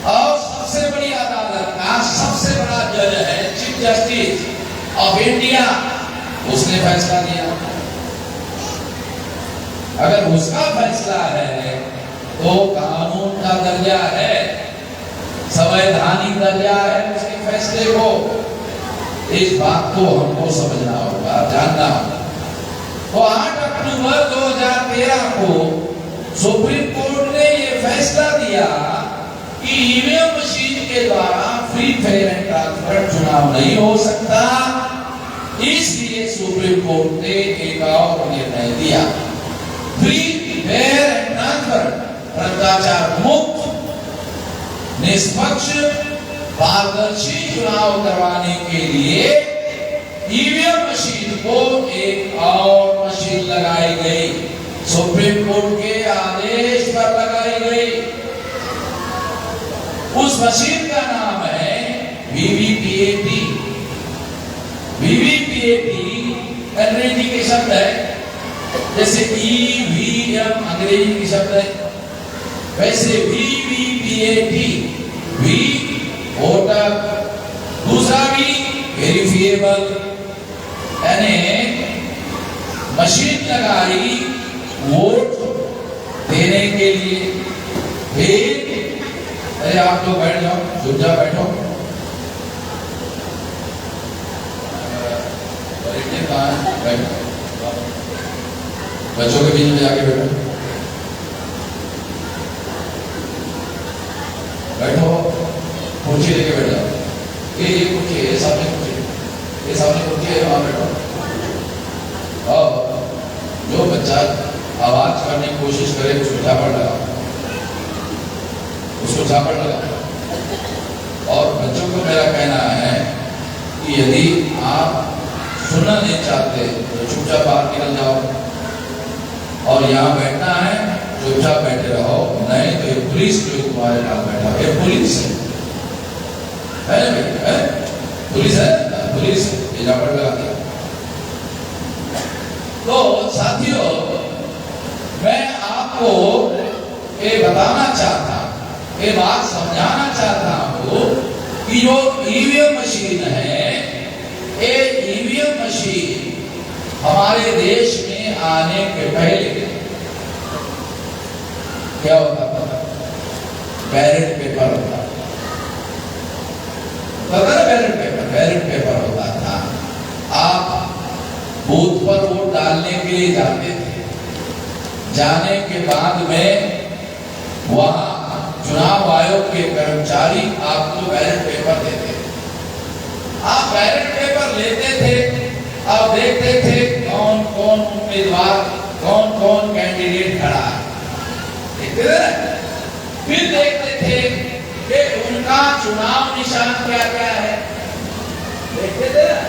और सबसे बड़ी अदालत का सबसे बड़ा जज है चीफ जस्टिस ऑफ इंडिया। उसने फैसला दिया। अगर उसका फैसला है तो कानून का दर्जा है, संवैधानिक दर्जा है उसके फैसले को। इस बात को हमको समझना होगा, जानना होगा। तो 8 अक्टूबर 2013 को सुप्रीम कोर्ट ने ये फैसला दिया कि ईवीएम मशीन के द्वारा फ्री फेयर एंड ट्रांसपेरेंट चुनाव नहीं हो सकता। इसलिए सुप्रीम कोर्ट ने एक और निर्णय दिया, फ्री फेयर एंड ट्रांसपेरेंट, भ्रष्टाचार मुक्त, निष्पक्ष, पारदर्शी चुनाव करवाने के लिए ईवीएम मशीन को एक और मशीन लगाई गई, सुप्रीम कोर्ट के आदेश पर लगाई गई। उस मशीन का नाम है वीवीपीएटी। वीवीपीएटी अंग्रेजी के शब्द है, जैसे ईवीएम अंग्रेजी के शब्द है, वैसे वीवीपीएटी, वी वोटर, दूसरा भी वेरिफिएबल, यानी मशीन लगाई वोट देने के लिए। फिर अरे आप लोग बैठ जाओ, चुपचाप बैठो। कहाँ है? बैठो, बच्चों के बीच में जाके बैठो, बैठो, कुर्सी लेके बैठ जाओ। ये कुर्सी है, सामने कुर्सी, ये सामने कुर्सी है, वहां बैठो। और जो बच्चा आवाज करने की कोशिश करे उसको झापड़ लगाओ, उसको झापड़ लगाओ। और बच्चों को मेरा कहना है कि यदि आप सुनना नहीं चाहते तो चुपचाप बाहर निकल जाओ, और यहाँ बैठना है चुपचाप बैठे रहो, नहीं तो ये पुलिस जो तुम्हारे पास बैठा है, पुलिस है भाई, पुलिस है, पुलिस ये झापड़ लगाती है। तो साथियों, मैं आपको ये बताना चाहता, ये बात समझाना चाहता हूँ कि जो ईवीएम मशीन है, ये ईवीएम मशीन हमारे देश में आने के पहले क्या होता था? बैलेट पेपर होता था, बैलेट पेपर होता था। आप बूथ पर वोट डालने के लिए जाते थे, जाने के बाद में वहां चुनाव आयोग के कर्मचारी आपको बैलेट पेपर देते थे। आप बैलेट पेपर लेते थे, आप देखते थे कौन कौन उम्मीदवार, कौन कौन कैंडिडेट खड़ा है, देखते थे। फिर देखते थे कि उनका चुनाव निशान क्या क्या है, देखते थे ना,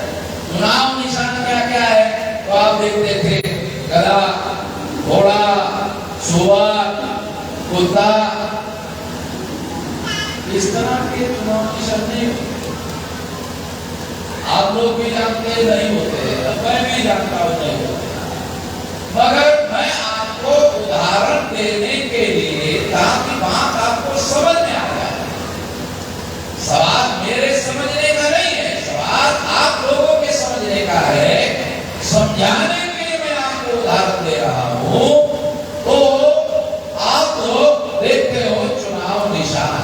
चुनाव निशान क्या क्या है। तो आप देखते थे गधा, घोड़ा, सुअर, कुत्ता, इस तरह के चुनाव निशान नहीं। आप लोग भी जानते नहीं होते, मैं भी जानता हूं नहीं होते, मगर मैं आपको उदाहरण देने के लिए, ताकि बात आपको समझ में आ जाए। सवाल मेरे समझने का नहीं है, सवाल आप लोगों के समझने का है। समझाने के लिए मैं आपको उदाहरण दे रहा हूं। तो आप लोग देखते हो चुनाव निशान,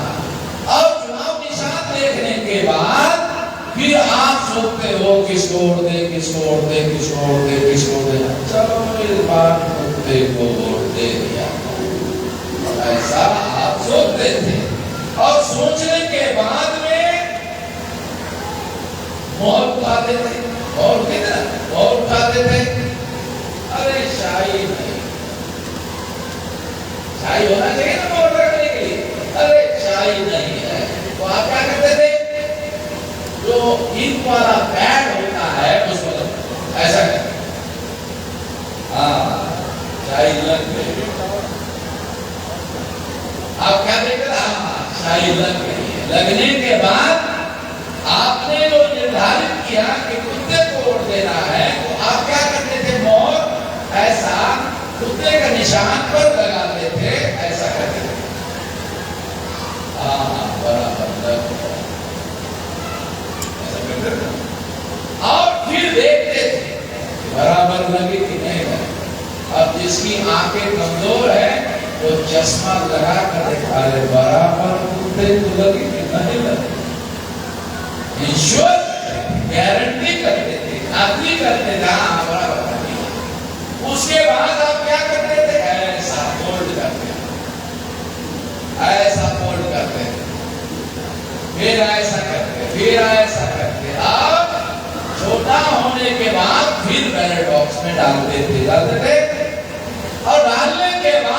और चुनाव निशान देखने के बाद फिर आप सोचते हो किसको वोट दे, किसको वोट दे, किसको वोट दे, किसको वोट दे। चलो इस बार कुत्ते को वोट दे दिया, ऐसा आप सोचते थे। और सोचने के बाद में मोहर उठाते थे, और कितना मोहर उठाते थे। अरे शाही नहीं, शाही होना चाहिए ना मोहर रखने के लिए, अरे शाही नहीं है। तो आप क्या करते थे? जो इंक वाला पैड होता है उसको ऐसा करते, हाँ शाही लग गई। आप क्या देखते थे? हाँ शाही लग गई है। लगने के बाद आपने जो निर्धारित किया कि कुत्ते को वोट देना है, तो आप क्या करते थे? मोहर ऐसा कुत्ते का निशान पर लगाते थे, ऐसा करते थे। हाँ बराबर, और फिर देखते थे बराबर लगे कि नहीं लगे। अब जिसकी आंखें कमजोर है वो चश्मा लगा कर देखा रहे, बराबर कुत्ते को लगे कि नहीं लगे। इंश्योर गारंटी करते थे, खातरी करते थे, हाँ बराबर लगे। उसके बाद आप क्या करते थे? ऐसा फोल्ड करते, ऐसा फोल्ड करते, फिर ऐसा करते, फिर ऐसा करते। अब छोटा होने के बाद फिर बैलेट बॉक्स में डालते थे, और डालने के बाद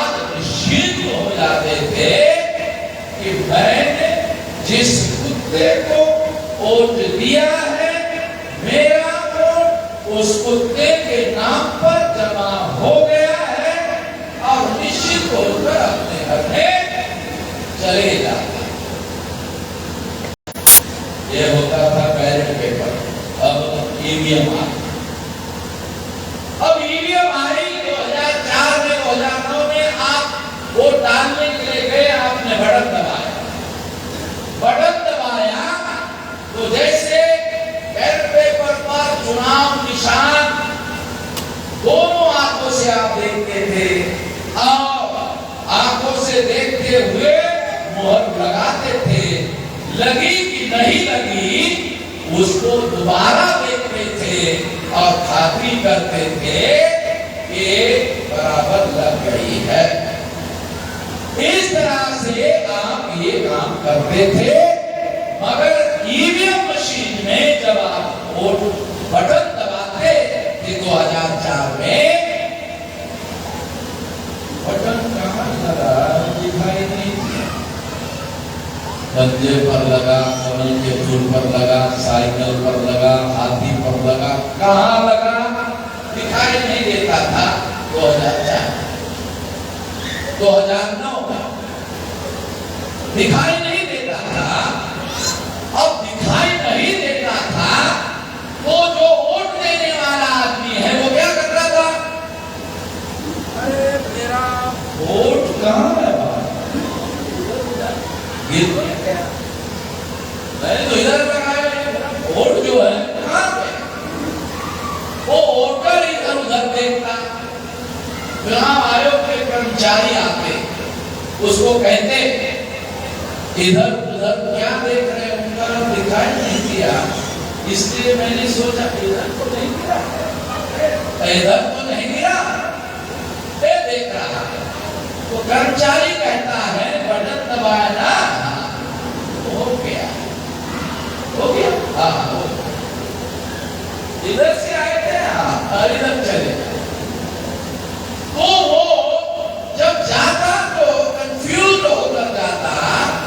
ईवीएम आई। अब ईवीएम आई 2004 में 2009 में आप वोट डालने के लिए गए, आपने बटन दबाया, तो जैसे बैलेट पेपर पर चुनाव निशान दोनों आंखों से आप देखते थे और आंखों से देखते हुए मोहर लगाते थे, लगी कि नहीं लगी उसको दोबारा देखते थे और खातरी करते थे कि बराबर लग गई है। इस तरह से आप ये काम करते थे। मगर ईवीएम मशीन में जब आप वोट बटन दबाते थे 2004 में, बटन कहां लगा दिखाई नहीं दिया। पंजे पर लगा, कमल के फूल पर लगा, साइकिल पर लगा, हाथी पर लगा, कहां लगा दिखाई नहीं देता था। 2009 दिखाई नहीं देता था। अब दिखाई नहीं देता था तो जो वोट देने वाला आदमी है वो क्या कर रहा था? अरे मेरा वोट कहां है? मैंने तो इधर लगाया, वोट जो है कहां पे? वो वोटर इधर उधर देखता। चुनाव आयोग के कर्मचारी आते, उसको कहते इधर उधर क्या देख रहे हैं, उनका दिखाई नहीं दिया, इसलिए मैंने सोचा इधर तो नहीं गिरा, इधर तो नहीं गिरा, देख रहा है। तो कर्मचारी कहता है बटन दबाया ना, हो गया, हो गया, हाँ हो गया। इधर से आए थे, हाँ इधर चले। तो वो जब जाता तो कंफ्यूज होकर जाता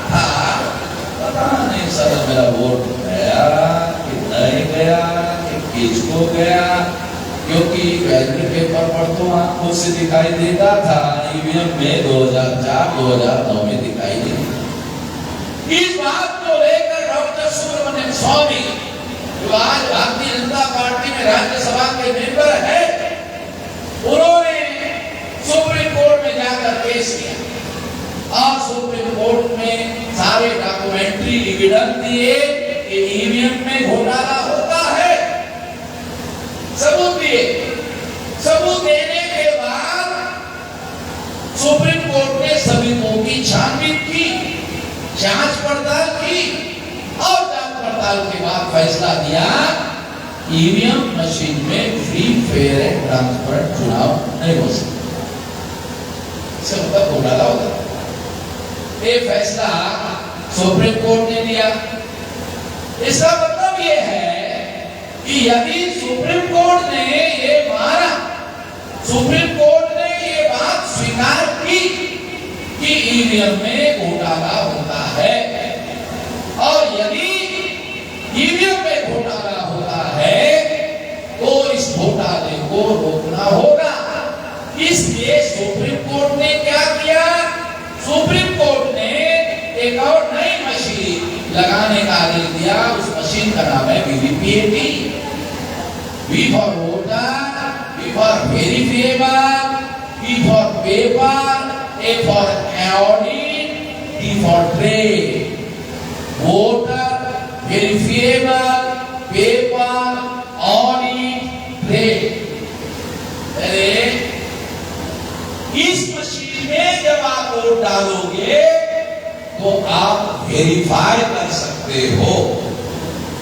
था, पता नहीं सर मेरा वोट गया कि नहीं गया कि किसको गया, क्योंकि बैलेट पेपर पर तो आंखों से दिखाई देता था, ईवीएम में 2004-2009 में दिखाई नहीं देता। इस बात को लेकर डॉक्टर सुब्रमण्यम स्वामी जो आज भारतीय जनता पार्टी में राज्यसभा के मेंबर है, उन्होंने सुप्रीम कोर्ट में जाकर केस किया और सुप्रीम कोर्ट में सारे डॉक्यूमेंट्री एविडेंस दिए कि ईवीएम में घोटाला होता है, सबूत दिए। सबूत देने के बाद सुप्रीम कोर्ट ने सबूतों की छानबीन की, जांच पड़ताल की और जांच पड़ताल के बाद फैसला दिया ईवीएम मशीन में फ्री, फेयर एंड ट्रांसपेरेंट चुनाव नहीं हो सकता। इसका मतलब घोटाला होता है। ये फैसला सुप्रीम कोर्ट ने दिया। इसका मतलब ये है कि यदि सुप्रीम कोर्ट ने ये माना, सुप्रीम कोर्ट ने ये बात स्वीकार की कि ईवीएम में घोटाला होता है और यदि ईवीएम में घोटाला होता है तो इस घोटाले को रोकना होगा। इसलिए सुप्रीम कोर्ट ने क्या किया? सुप्रीम कोर्ट ने एक और नई मशीन लगाने का आदेश दिया। उस मशीन का नाम है VVPAT, V for voter, V for verifiable, P for paper, A for audit, T for trade. Voter, verifiable, paper, audit, trade. इस मशीन में जब आप वोट डालोगे तो आप वेरीफाई कर सकते हो।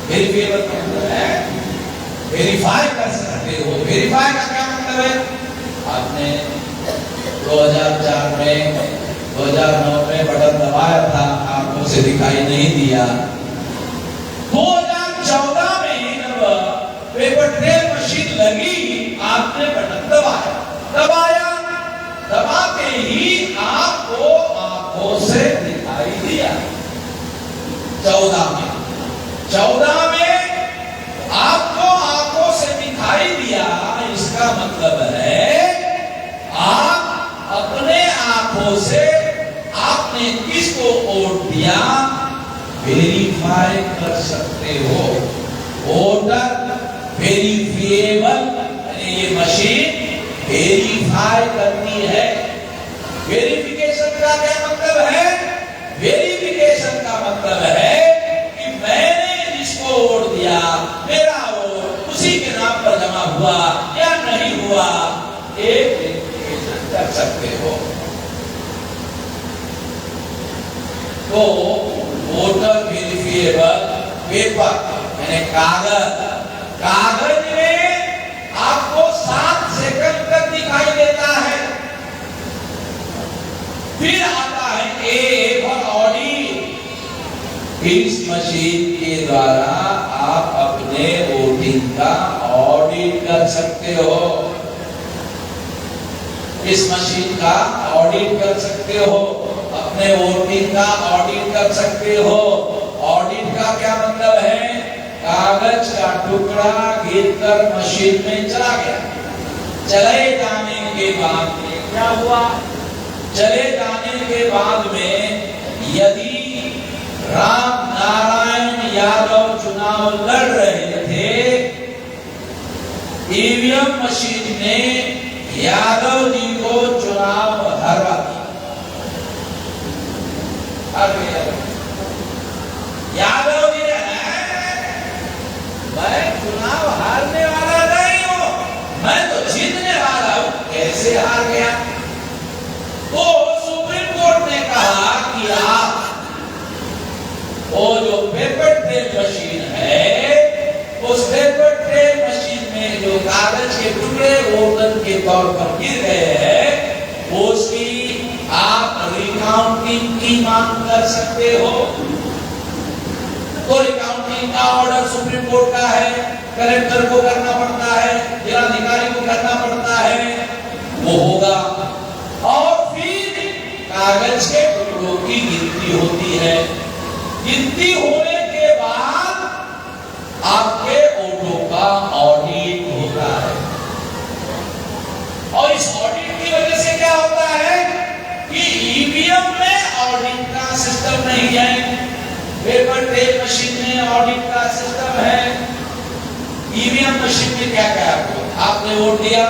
वेरिफिएबल का मतलब है वेरीफाई कर सकते हो। वेरीफाई का क्या मतलब है? आपने 2004 में 2009 में बटन दबाया था, आंखों से दिखाई नहीं दिया। 2014 में जब पेपर ट्रेल मशीन लगी, आपने बटन दबाया, दबाते ही आपको आंखों से दिखाई दिया। 14 में आपको आंखों से दिखाई दिया। इसका मतलब है आप अपने आंखों से आपने किसको वोट दिया वेरीफाई कर सकते हो। वोटर वेरीफिएबल, ये मशीन वेरीफाई करती है। वेरिफिकेशन का क्या मतलब है? वेरिफिकेशन का मतलब है कि मैंने जिसको वोट दिया, मेरा वोट उसी के नाम पर जमा हुआ या नहीं हुआ, एक वेरिफिकेशन कर सकते हो। तो वोटर वेरिफिएबल पेपर यानी कागज में आपको 7 सेकंड तक दिखाई देता है। फिर आता है ए फॉर ऑडिट। इस मशीन के द्वारा आप अपने वोटिंग का ऑडिट कर सकते हो। इस मशीन का ऑडिट कर सकते हो, अपने वोटिंग का ऑडिट कर सकते हो। ऑडिट का क्या मतलब है? कागज का टुकड़ा गिरकर मशीन में चला गया, चले जाने के बाद में क्या हुआ? चले जाने के बाद में यदि राम नारायण यादव चुनाव लड़ रहे थे, ईवीएम मशीन ने यादव जी को चुनाव हरवा दिया। यादव जी ने, मैं चुनाव हारने वाला नहीं हूं, मैं तो जीतने वाला हूं। कैसे हार गया? तो सुप्रीम कोर्ट ने कहा कि आप वो जो पेपर ट्रेल मशीन है, उस पेपर ट्रेल मशीन में जो कागज के टुकड़े वोटर के तौर पर गिर गए हैं, उसकी आप रिकाउंटिंग की मांग कर सकते हो। तो रिकाउंटिंग का ऑर्डर सुप्रीम कोर्ट का है, कलेक्टर को करना पड़ता है, जिलाधिकारी को करना पड़ता है, वो होगा। और फिर कागज के टुकड़ों की गिनती होती है। गिनती होने के बाद आपके वोटों का ऑडिट होता है। और इस ऑडिट की वजह से क्या होता है कि ईवीएम में ऑडिट का सिस्टम नहीं है, पेपर ट्रेल मशीन में ऑडिट का सिस्टम है। ईवीएम मशीन में क्या क्या आपने वोट दिया,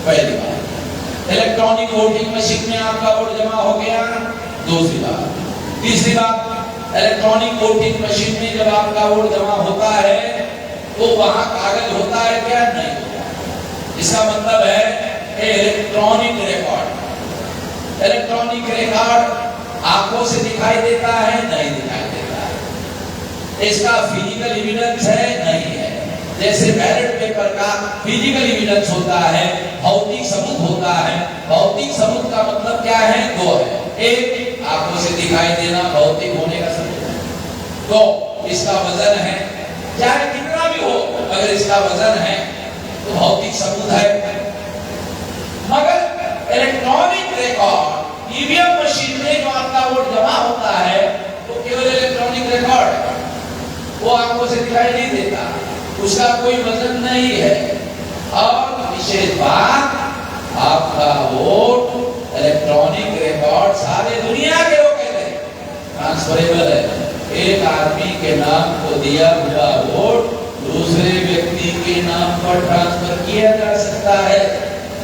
पहली बात। इलेक्ट्रॉनिक वोटिंग मशीन में आपका वोट जमा हो गया, दूसरी बात। तीसरी बात, इलेक्ट्रॉनिक वोटिंग मशीन में जब आपका वोट जमा होता है तो वहां कागज होता है क्या? नहीं होता। इसका मतलब है इलेक्ट्रॉनिक रिकॉर्ड। इलेक्ट्रॉनिक रिकॉर्ड आंखों से दिखाई देता है? नहीं दिखाई देता है। इसका फिजिकल एविडेंस है? नहीं है। जैसे बैलेट पेपर का फिजिकल एविडेंस होता है, भौतिक सबूत होता है। भौतिक सबूत का मतलब क्या है? दो है। एक आंखों से दिखाई देना, भौतिक होने का सबूत है। तो इसका वजन है, चाहे कितना भी हो, अगर इसका वजन है तो भौतिक सबूत है। मगर इलेक्ट्रॉनिक रिकॉर्ड, ईवीएम मशीन में जो आपका वोट जमा होता है वो केवल इलेक्ट्रॉनिक रिकॉर्ड है, वो आंखों से दिखाई नहीं देता, उसका कोई वजन नहीं है। और विशेष बात, आपका वोट इलेक्ट्रॉनिक रिकॉर्ड सारे दुनिया के लोग कहते हैं ट्रांसफरेबल है। एक आदमी के नाम को दिया हुआ वोट दूसरे व्यक्ति के नाम पर ट्रांसफर किया जा सकता है।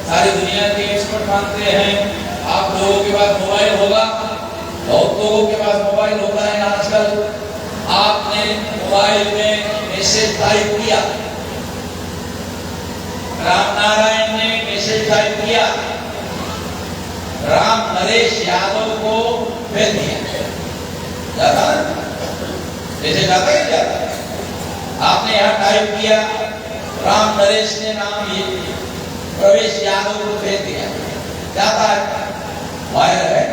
सारी दुनिया के एक्सपर्ट मानते हैं। आप लोगों के पास मोबाइल होगा, बहुत लोगों के पास मोबाइल होता है आजकल। आपने मोबाइल में मैसेज टाइप किया, राम नारायण ने मैसेज टाइप किया, राम नरेश यादव को भेज दिया, जाता ना? जैसे जाता ही जाता। आपने यहाँ टाइप किया, राम नरेश ने नाम ये प्रवेश यादव को भेज दिया, जाता है, वायर है,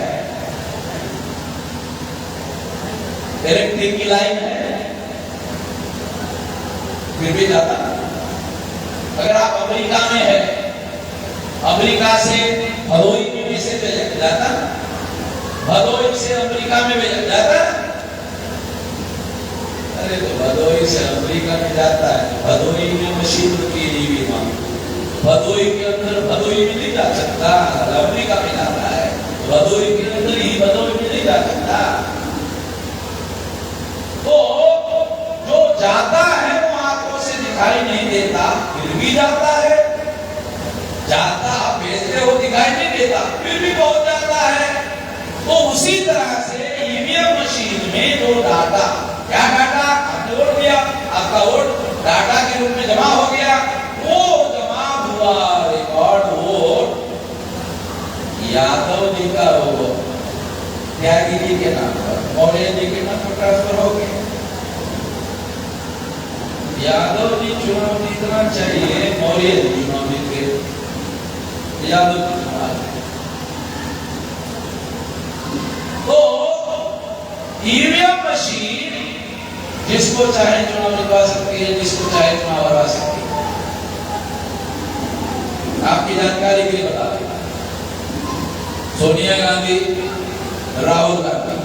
इलेक्ट्रिक की लाइन है, फिर भी जाता। अगर आप अमेरिका में है, अमेरिका से भदोई में मैसेज भेजा जाता, भदोई से अमेरिका में भेजा जाता। अरे तो भदोई से अमेरिका में जाता है, भदोई में मशीन की रीवी मांग, भदोई के अंदर भदोई में नहीं जा सकता, अमेरिका में जाता है, भदोई के अंदर ही भदोई में नहीं जा सकता। तो जो जाता है वो आंखों से दिखाई नहीं देता फिर भी जाता है, जाता आप भेजते हो दिखाई नहीं देता फिर भी पहुंच जाता है। तो उसी तरह से ईवीएम मशीन में जो डाटा, क्या डाटा आपने वोट दिया, आपका वोट डाटा के रूप में जमा हो गया, वो जमा हुआ रिकॉर्ड वोट यादव जी का वोट त्यागी जी के नाम पर, मौर्य जी के नाम पर ट्रांसफर हो गया। यादव जी चुनाव जीतना चाहिए, मौर्य जी चुनाव जीत गए, यादव जी चुनाव। तो ईवीएम मशीन जिसको चाहे चुनाव जितवा सकती है, जिसको चाहे चुनाव हरा सकती है। आपकी जानकारी के लिए बता दें, सोनिया गांधी, राहुल गांधी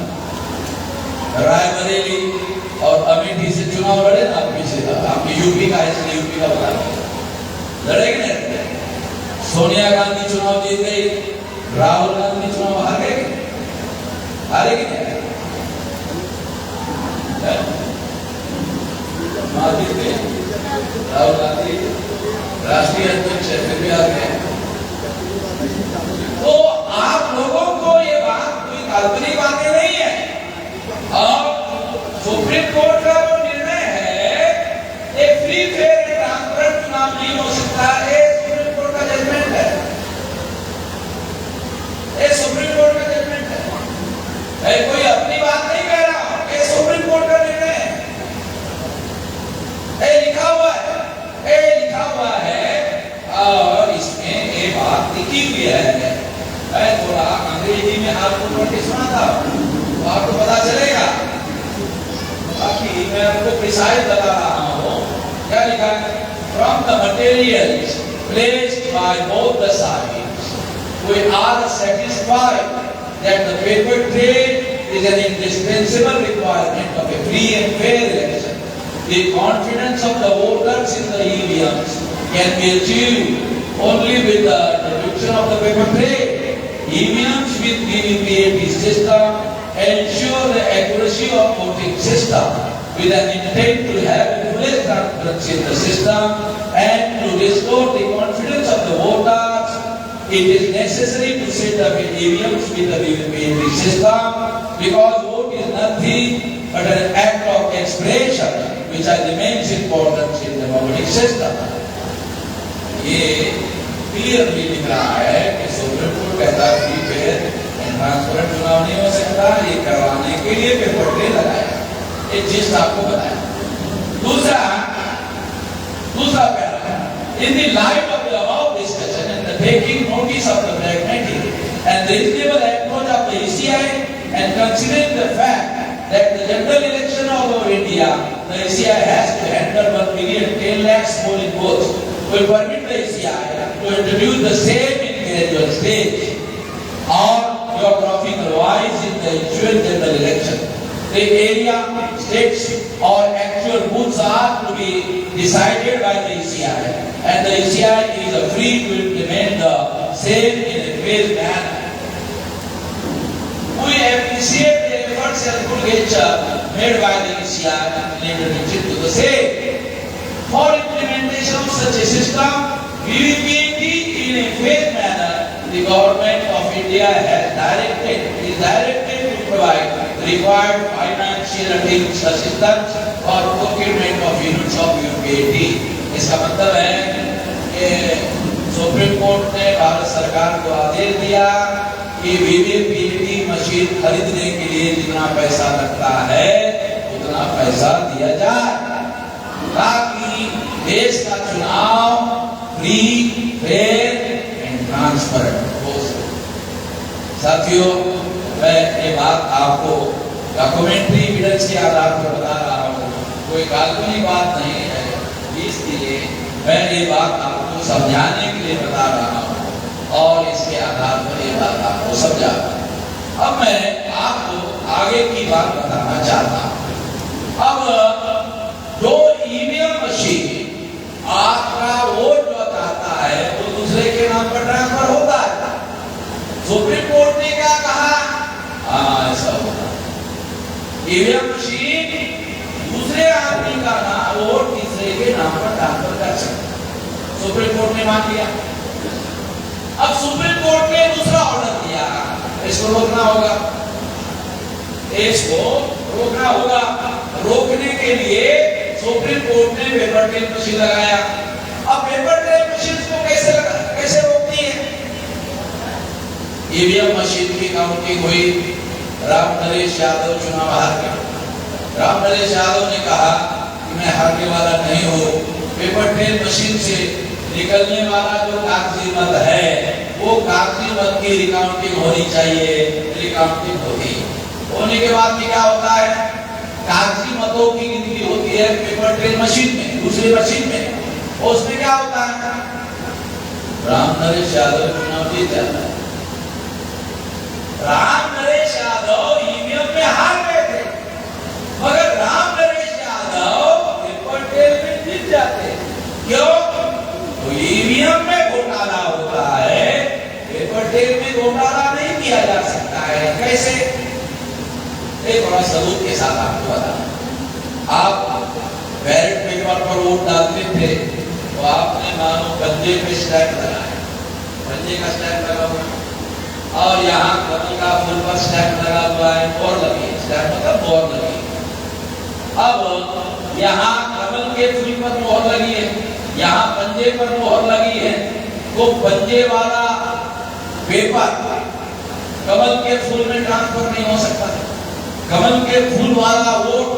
रायबरेली और अमेठी से चुनाव लड़े ना, पीछे आपकी यूपी का है, इसलिए यूपी का बता लड़ेगी ना। सोनिया गांधी चुनाव जीत गई, राहुल गांधी चुनाव हार गए, हारेगी नहीं? जीत गए राहुल गांधी, राष्ट्रीय अध्यक्ष है, फिर भी हार गए। तो आप लोगों को ये बात कोई काल्पनिक बातें नहीं है। और सुप्रीम कोर्ट का जो निर्णय है, एक फ्री फेयर एंड ट्रांसपेरेंट चुनाव नहीं हो सकता है, सुप्रीम कोर्ट का जजमेंट है, ये सुप्रीम कोर्ट का जजमेंट है। मैं कोई अपनी बात नहीं कह रहा हूं, ये सुप्रीम कोर्ट का निर्णय है, ये लिखा हुआ है, ये लिखा हुआ है। और इसमें ये बात लिखी हुई है। मैं थोड़ा अंग्रेजी में आपको नोटिस सुनाता हूं तो आपको पता चलेगा। बाकी मैं आपको प्रिसाइज बता रहा हूं, क्या लिखा है? From the materials placed by both the sides we are satisfied that the paper trade is an indispensable requirement of a free and fair election. The confidence of the voters in the EVMs can be achieved only with the introduction of the paper trade. EVMs with VVPAT system ensure the accuracy of voting system with an intent to have full transparency in the system and to restore the confidence of the voters. It is necessary to set up EVMs with the VVPAT system because vote is nothing but an act of expression which has immense importance in the democratic system. ये clearly लिख रहा है कि supreme court कहता है free fair and transparent चुनाव नहीं हो सकता, ये करवाने के लिए पेपर ट्रेल लगाया। ये चीज आपको बताया। दूसरा para, in the light of the about discussion and the taking notice of the pragmatic and reasonable approach of the ECI and considering the fact that the general election of India, the ECI has to handle 1,10 lakhs polling booths, will permit the ECI to introduce the same in gradual stage or geographical wise in the actual general election. The area, states or actual booths are to be decided by the ECI and the ECI is free to implement the same in a phased manner. We appreciate the efforts and good gesture made by the ECI in introduction to the same. For implementation of such a system, VVPAT in a fair manner, the government of India is directed to provide the required financial assistance for procurement of units of VVPAT. इसका मतलब है कि supreme court ने भारत सरकार को आदेश दिया कि VVPAT machine खरीदने के लिए जितना पैसा लगता है उतना पैसा दिया जाए ताकि देश का चुनाव फ्री, फेयर एंड ट्रांसपेरेंट हो सके। साथियों, मैं ये बात आपको डॉक्यूमेंट्री एविडेंस के आधार पर बता रहा हूँ, कोई काल्पनिक बात नहीं है। इसलिए मैं ये बात आपको समझाने के लिए बता रहा हूँ और इसके आधार पर ये बात आपको समझा। अब मैं आपको आगे की बात बताना चाहता हूँ। अब जो ईवीएम मशीन आपका वोट जो चाहता है वो दूसरे के नाम पर ट्रांसफर होता है। सुप्रीम कोर्ट ने क्या कहा? ऐसा होता है। ईवीएम मशीन दूसरे आदमी का नाम वोट तीसरे के नाम पर ट्रांसफर कर सकते। सुप्रीम कोर्ट ने मान लिया। अब सुप्रीम कोर्ट ने दूसरा ऑर्डर दिया, इसको रोकना होगा, इसको रोकना होगा। रोकने के लिए सुप्रीम कोर्ट ने पेपर ट्रेल मशीन लगाया। अब पेपर ट्रेल मशीन को कैसे रोकती है? ईवीएम मशीन की काउंटिंग हुई, राम नरेश यादव चुनाव हार गए। राम नरेश यादव ने कहा कि मैं हारने वाला नहीं हूँ। पेपर ट्रेल मशीन से निकलने वाला जो कागजी मत है, वो कागजी मत की रिकाउंटिंग होनी चाहिए। रिकाउंटिंग होगी, होने के बाद क्या होता है? कागजी मतों की गिनती होती है पेपर ट्रेल मशीन में, दूसरी मशीन में। उसमें क्या होता है? राम नरेश यादव चुनाव जीत जाता है। राम नरेश यादव ईवीएम में हार गए थे, मगर राम नरेश यादव पेपर ट्रेल में जीत जाते। क्यों? तो ईवीएम में घोटाला होता है, पेपर ट्रेल में घोटाला नहीं किया जा सकता है। कैसे? एक बड़ा सबूत के साथ आपको बता। आप बैलेट पेपर पर वोट डालते थे तो आपने मानो पंजे पे स्टैम्प लगाया, पंजे का स्टैम्प लगा हुआ, और यहाँ कमल का फूल पर स्टैम्प लगा हुआ है, मोहर लगी, स्टैम्प मतलब मोहर लगी। अब यहाँ कमल के फूल पर मोहर लगी है, यहाँ पंजे पर मोहर लगी है, तो पंजे वाला पेपर कमल के फूल में ट्रांसफर नहीं हो सकता। कमल के फूल वाला वोट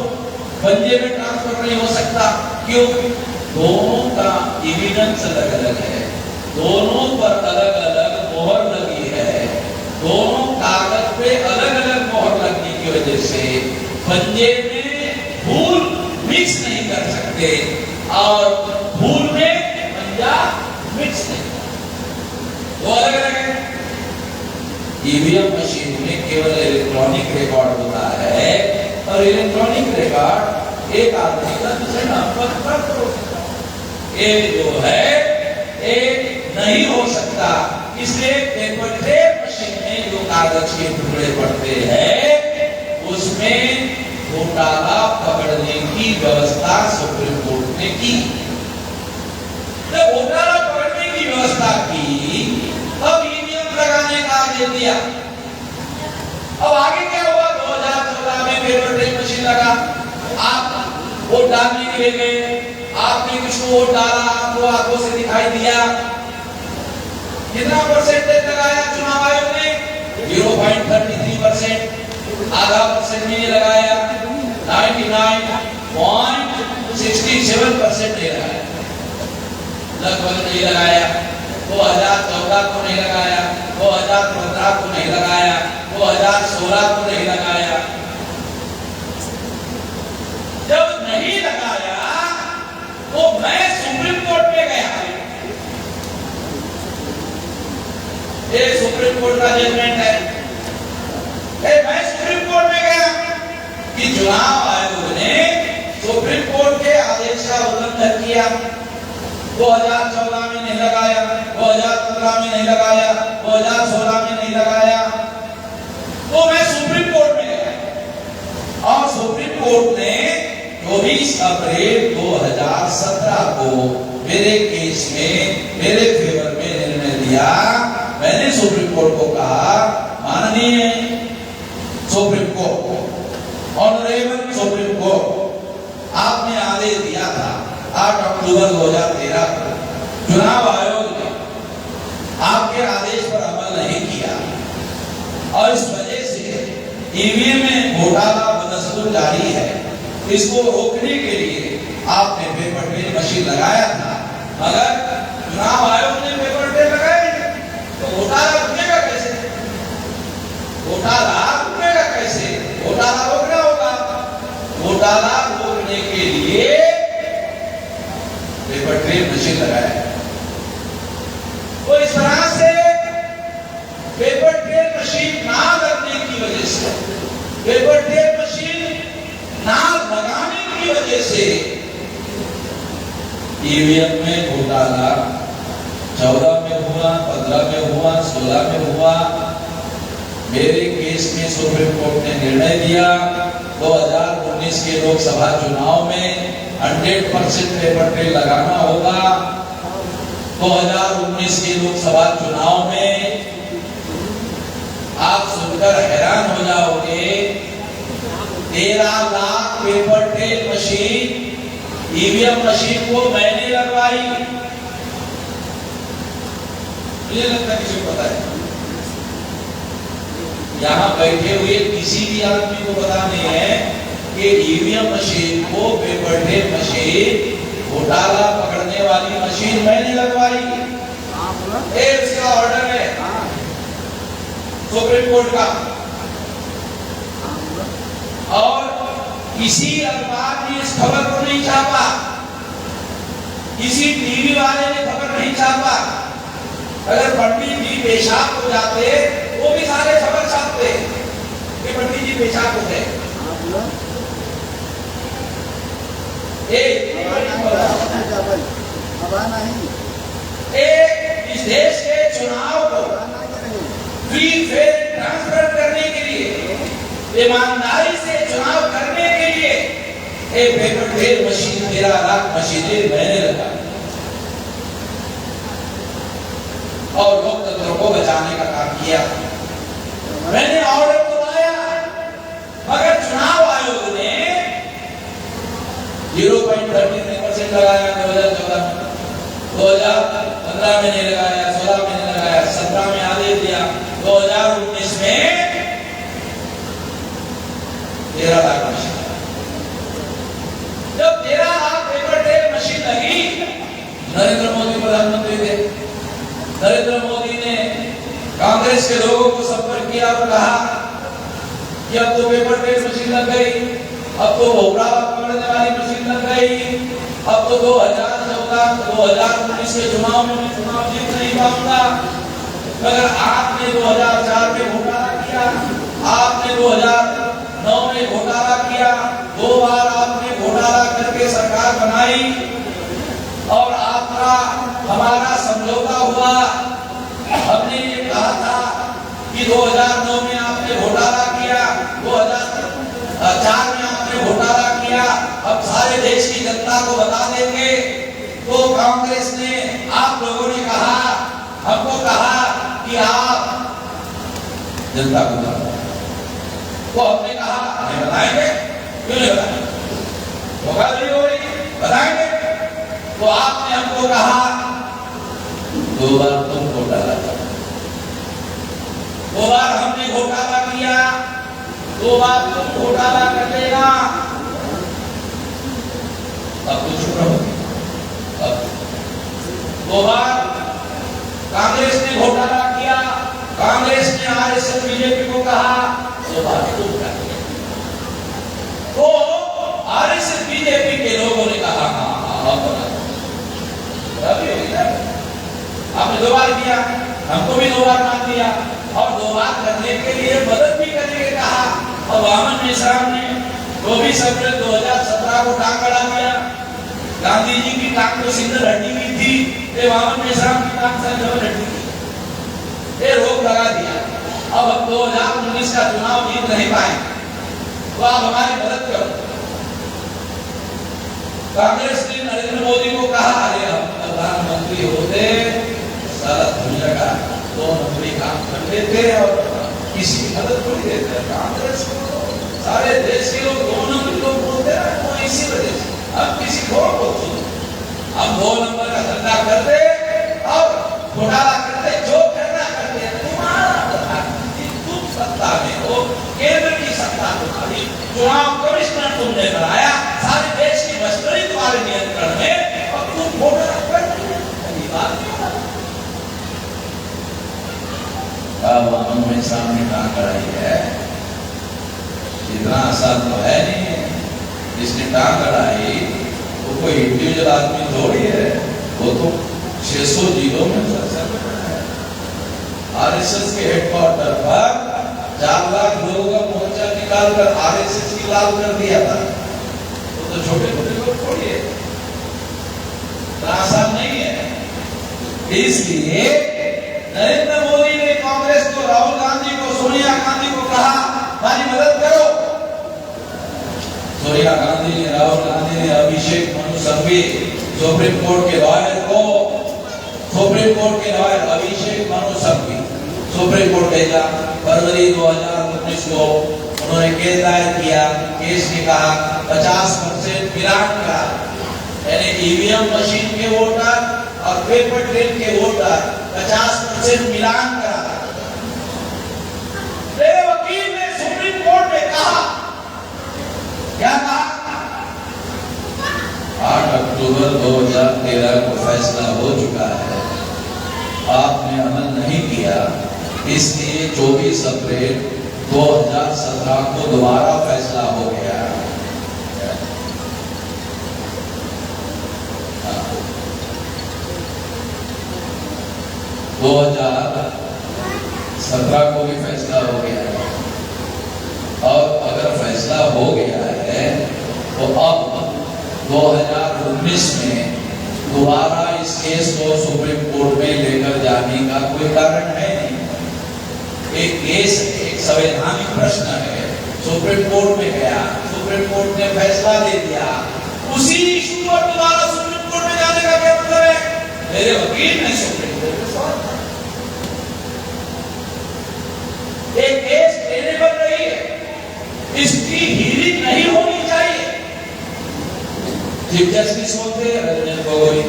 पंजे में ट्रांसफर नहीं हो सकता। क्यों? दोनों का एविडेंस अलग अलग है, दोनों पर अलग अलग मोहर लगी है, दोनों कागज पे अलग अलग मोहर लगने की वजह से पंजे में फूल मिक्स नहीं कर सकते और फूल में पंजा मिक्स नहीं, वो अलग अलग है। ईवीएम मशीन में केवल इलेक्ट्रॉनिक रिकॉर्ड होता है, और इलेक्ट्रॉनिक रिकॉर्ड एक आदमी का दूसरे नाम पर प्राप्त हो सकता है। एक जो है एक नहीं हो सकता। इसलिए पेपर ट्रेल मशीन में जो कागज के टुकड़े पड़ते हैं उसमें घोटाला पकड़ने की व्यवस्था सुप्रीम कोर्ट ने की। जब घोटाला पकड़ने की व्यवस्था की तब ईवीएम लगाने का आदेश दिया। अब आगे क्या हुआ? 2014 में पेपर ट्रेल मशीन लगा, आप वोट डालने के लिए गए, आपने किसको वोट डाला आपको आंखों से दिखाई दिया। कितना परसेंटेज लगाया चुनाव आयोग ने? 0.33%। आधा परसेंट नहीं लगाया, 99.67% नहीं लगाया, लगभग नहीं लगाया। 2014 को नहीं लगाया, 2015 को नहीं लगाया, 2016 को नहीं लगाया। जब नहीं लगाया तो मैं सुप्रीम कोर्ट में गया। ये सुप्रीम कोर्ट का जजमेंट है। मैं सुप्रीम कोर्ट में गया कि चुनाव आयोग ने सुप्रीम कोर्ट के आदेश का उल्लंघन किया। 2014 में नहीं लगाया, 2015 में नहीं लगाया, 2016 में नहीं लगाया। तो मैं सुप्रीम कोर्ट में गया और सुप्रीम कोर्ट ने 24 अप्रैल 2017 को मेरे केस में मेरे फेवर में निर्णय दिया। मैंने सुप्रीम कोर्ट को कहा, माननीय supreme court, honourable supreme court, आपने आदेश दिया था 8 अक्टूबर 2013 को, चुनाव आयोग ने आपके आदेश पर अमल नहीं किया और इस वजह से ईवीएम में घोटाला बदस्तूर जारी है। इसको रोकने के लिए आपने पेपर ट्रेल मशीन लगाया था, मगर चुनाव आयोग ने पेपर ट्रेल लगाया नहीं, तो घोटाला रुकेगा कैसे? घोटाला रुकेगा कैसे? घोटाला रोकना होगा। घोटाला रोकने के लिए पेपर ट्रेल मशीन लगाया। तो इस तरह से पेपर ट्रेल मशीन ना लगने की वजह से, पेपर ट्रेल मशीन ना लगाने की वजह से ईवीएम में घोटाला 14 में हुआ, 15 में हुआ, 16 में हुआ। मेरे केस में सुप्रीम कोर्ट ने निर्णय दिया 2019 के लोकसभा चुनाव में 100% पेपर ट्रेल लगाना होगा। 2019 के लोकसभा चुनाव में आप सुनकर हैरान हो जाओगे, 13 lakh paper trail machine, EVM machine को मैंने लगवाई। मुझे लगता किसी को पता है? यहाँ बैठे हुए किसी भी आदमी को पता नहीं है कि ईवीएम मशीन को पेपर ट्रेल मशीन, घोटाला पकड़ने वाली मशीन मैंने लगवाई। इसका ऑर्डर है सुप्रीम कोर्ट का। और किसी अखबार ने इस खबर को नहीं छापा, किसी टीवी वाले ने खबर नहीं छापा। अगर पंडित जी पेशाब हो जाते वो भी सारे खबर छापते कि पंडित जी पेशाब हो गए। इस देश के चुनाव को फ्री फेयर ट्रांसपेरेंट करने के लिए, ईमानदारी से चुनाव करने के लिए एक पेपर ट्रेल मशीन, 13 लाख मशीनें मैंने लगा और लोकतंत्र को बचाने का काम किया। मैंने ऑर्डर तो लाया, मगर चुनाव आयोग ने 0.33% लगाया 2014 में, 2015 में नहीं लगाया, 16 में नहीं लगाया, 17 में आदेश दिया, 2019 में 13 लाख मशीन। जब 13 लाख पेपर ट्रेल मशीन लगी, नरेंद्र मोदी प्रधानमंत्री थे, नरेंद्र मोदी ने कांग्रेस के लोगों को संपर्क किया और कहा कि अब तो पेपर ट्रेल मशीन लग गई, अब तो घोटाला पकड़ने वाली मशीन लग गई, अब तो 2019 के चुनाव में मैं चुनाव जीत नहीं पाऊंगा। मगर आपने 2004 में घोटाला किया, आपने 2009 में घोटाला किया, 2 बार आपने घोटाला करके सरकार बनाई और आपका हमारा समझौता हुआ। हमने ये कहा था कि 2009 में आपने घोटाला किया, 2004 में आपने घोटाला किया, अब सारे देश की जनता को बता देंगे। तो कांग्रेस ने, आप लोगों ने कहा, हमको कहा कि आप जनता को बताओ। तो हमने कहा नहीं बताएंगे, क्यों नहीं बताएंगे, धोखाधड़ी हो रही है, बताएंगे। तो आपने हमको कहा 2 बार तुम घोटाला कर, 2 बार हमने घोटाला किया, 2 बार तुम घोटाला कर देगा। अब तो चुप रहो। अब 2 बार कांग्रेस ने घोटाला किया, कांग्रेस ने आरएसएस बीजेपी को कहा 2 बार तुम कर दिया। तो आरएसएस बीजेपी के लोगों ने कहा हाँ बना, आपने 2 बार किया, हमको भी 2 बार मान दिया और 2 बार करने के लिए मदद भी करने के कहा। और वामन मेश्राम ने 24 अप्रैल 2017 को टांग अड़ा दिया। गांधी जी की टांग तो सिंदर हड्डी की थी, ये वामन मेश्राम की टांग संजय हड्डी की, ये रोक लगा दिया। अब हम 2019 का चुनाव जीत नहीं पाए, तो आप हमारी मदद करो। कांग्रेस ने नरेंद्र मोदी को कहा अरे हम प्रधानमंत्री होते सारा दुनिया का 2 नंबरी काम कर लेते और किसी की मदद को नहीं देते। कांग्रेस को सारे देश के लोग 2 नंबरी लोग बोलते हैं, तो इसी वजह से हम किसी को बोलते, हम 2 नंबर का धंधा करते और घोटाला करते, जो करना करते। तुम्हारा प्रधानमंत्री, तुम सत्ता में हो, केंद्र की सत्ता तुम्हारी, चुनाव कमिश्नर तुमने बनाया, सारे देश की मशीनरी तुम्हारे नियंत्रण में, और तुम घोटाला करते। वामन मेश्राम ने कहा कराई है, इतना आसान तो है नहीं। जिसने टांग अड़ाई वो कोई इंडिविजुअल आदमी थोड़ी है, वो तो 600 जिलों में आरएसएस के हेडक्वार्टर पर 4 लाख लोगों का मोर्चा निकालकर आरएसएस की लाल कर दिया था। वो तो छोटे छोटे लोग थोड़ी है, आसान नहीं है। इसलिए नरेंद्र मोदी ने कांग्रेस को, राहुल गांधी को, सोनिया गांधी को कहा हमारी मदद करो। सोनिया गांधी ने, राहुल गांधी ने, अभी अभिषेक मनु सिंघवी सुप्रीम कोर्ट के लॉयर को, सुप्रीम कोर्ट के lawyer Abhishek Manu Singhvi supreme court भेजा। फरवरी 2019 को उन्होंने केस दायर किया। केस ने कहा 50% मिलान करा, यानी ईवीएम मशीन के वोटर और पेपर ट्रेन के वोटर 50% मिलान करा। मेरे वकील ने सुप्रीम कोर्ट में कहा, क्या कहा? 8 अक्टूबर 2013 को फैसला हो चुका है, आपने अमल नहीं किया, इसलिए 24 अप्रैल 2017 को दोबारा फैसला हो गया। 2017 को भी फैसला हो गया है, और अगर फैसला हो गया है तो अब 2019 में दोबारा इस केस को सुप्रीम कोर्ट में लेकर जाने का कोई कारण है नहीं। एक केस, एक संवैधानिक प्रश्न है, सुप्रीम कोर्ट में गया, सुप्रीम कोर्ट ने फैसला दे दिया, उसी इशू पर दोबारा सुप्रीम कोर्ट में जाने का क्या मतलब है? मेरे वकील ने सुप्रीम कोर्ट में सवाल किया। एक केस लेने बन रही है, इसकी हियरिंग नहीं होनी चाहिए। चीफ जस्टिस होते रंजन गोगोई,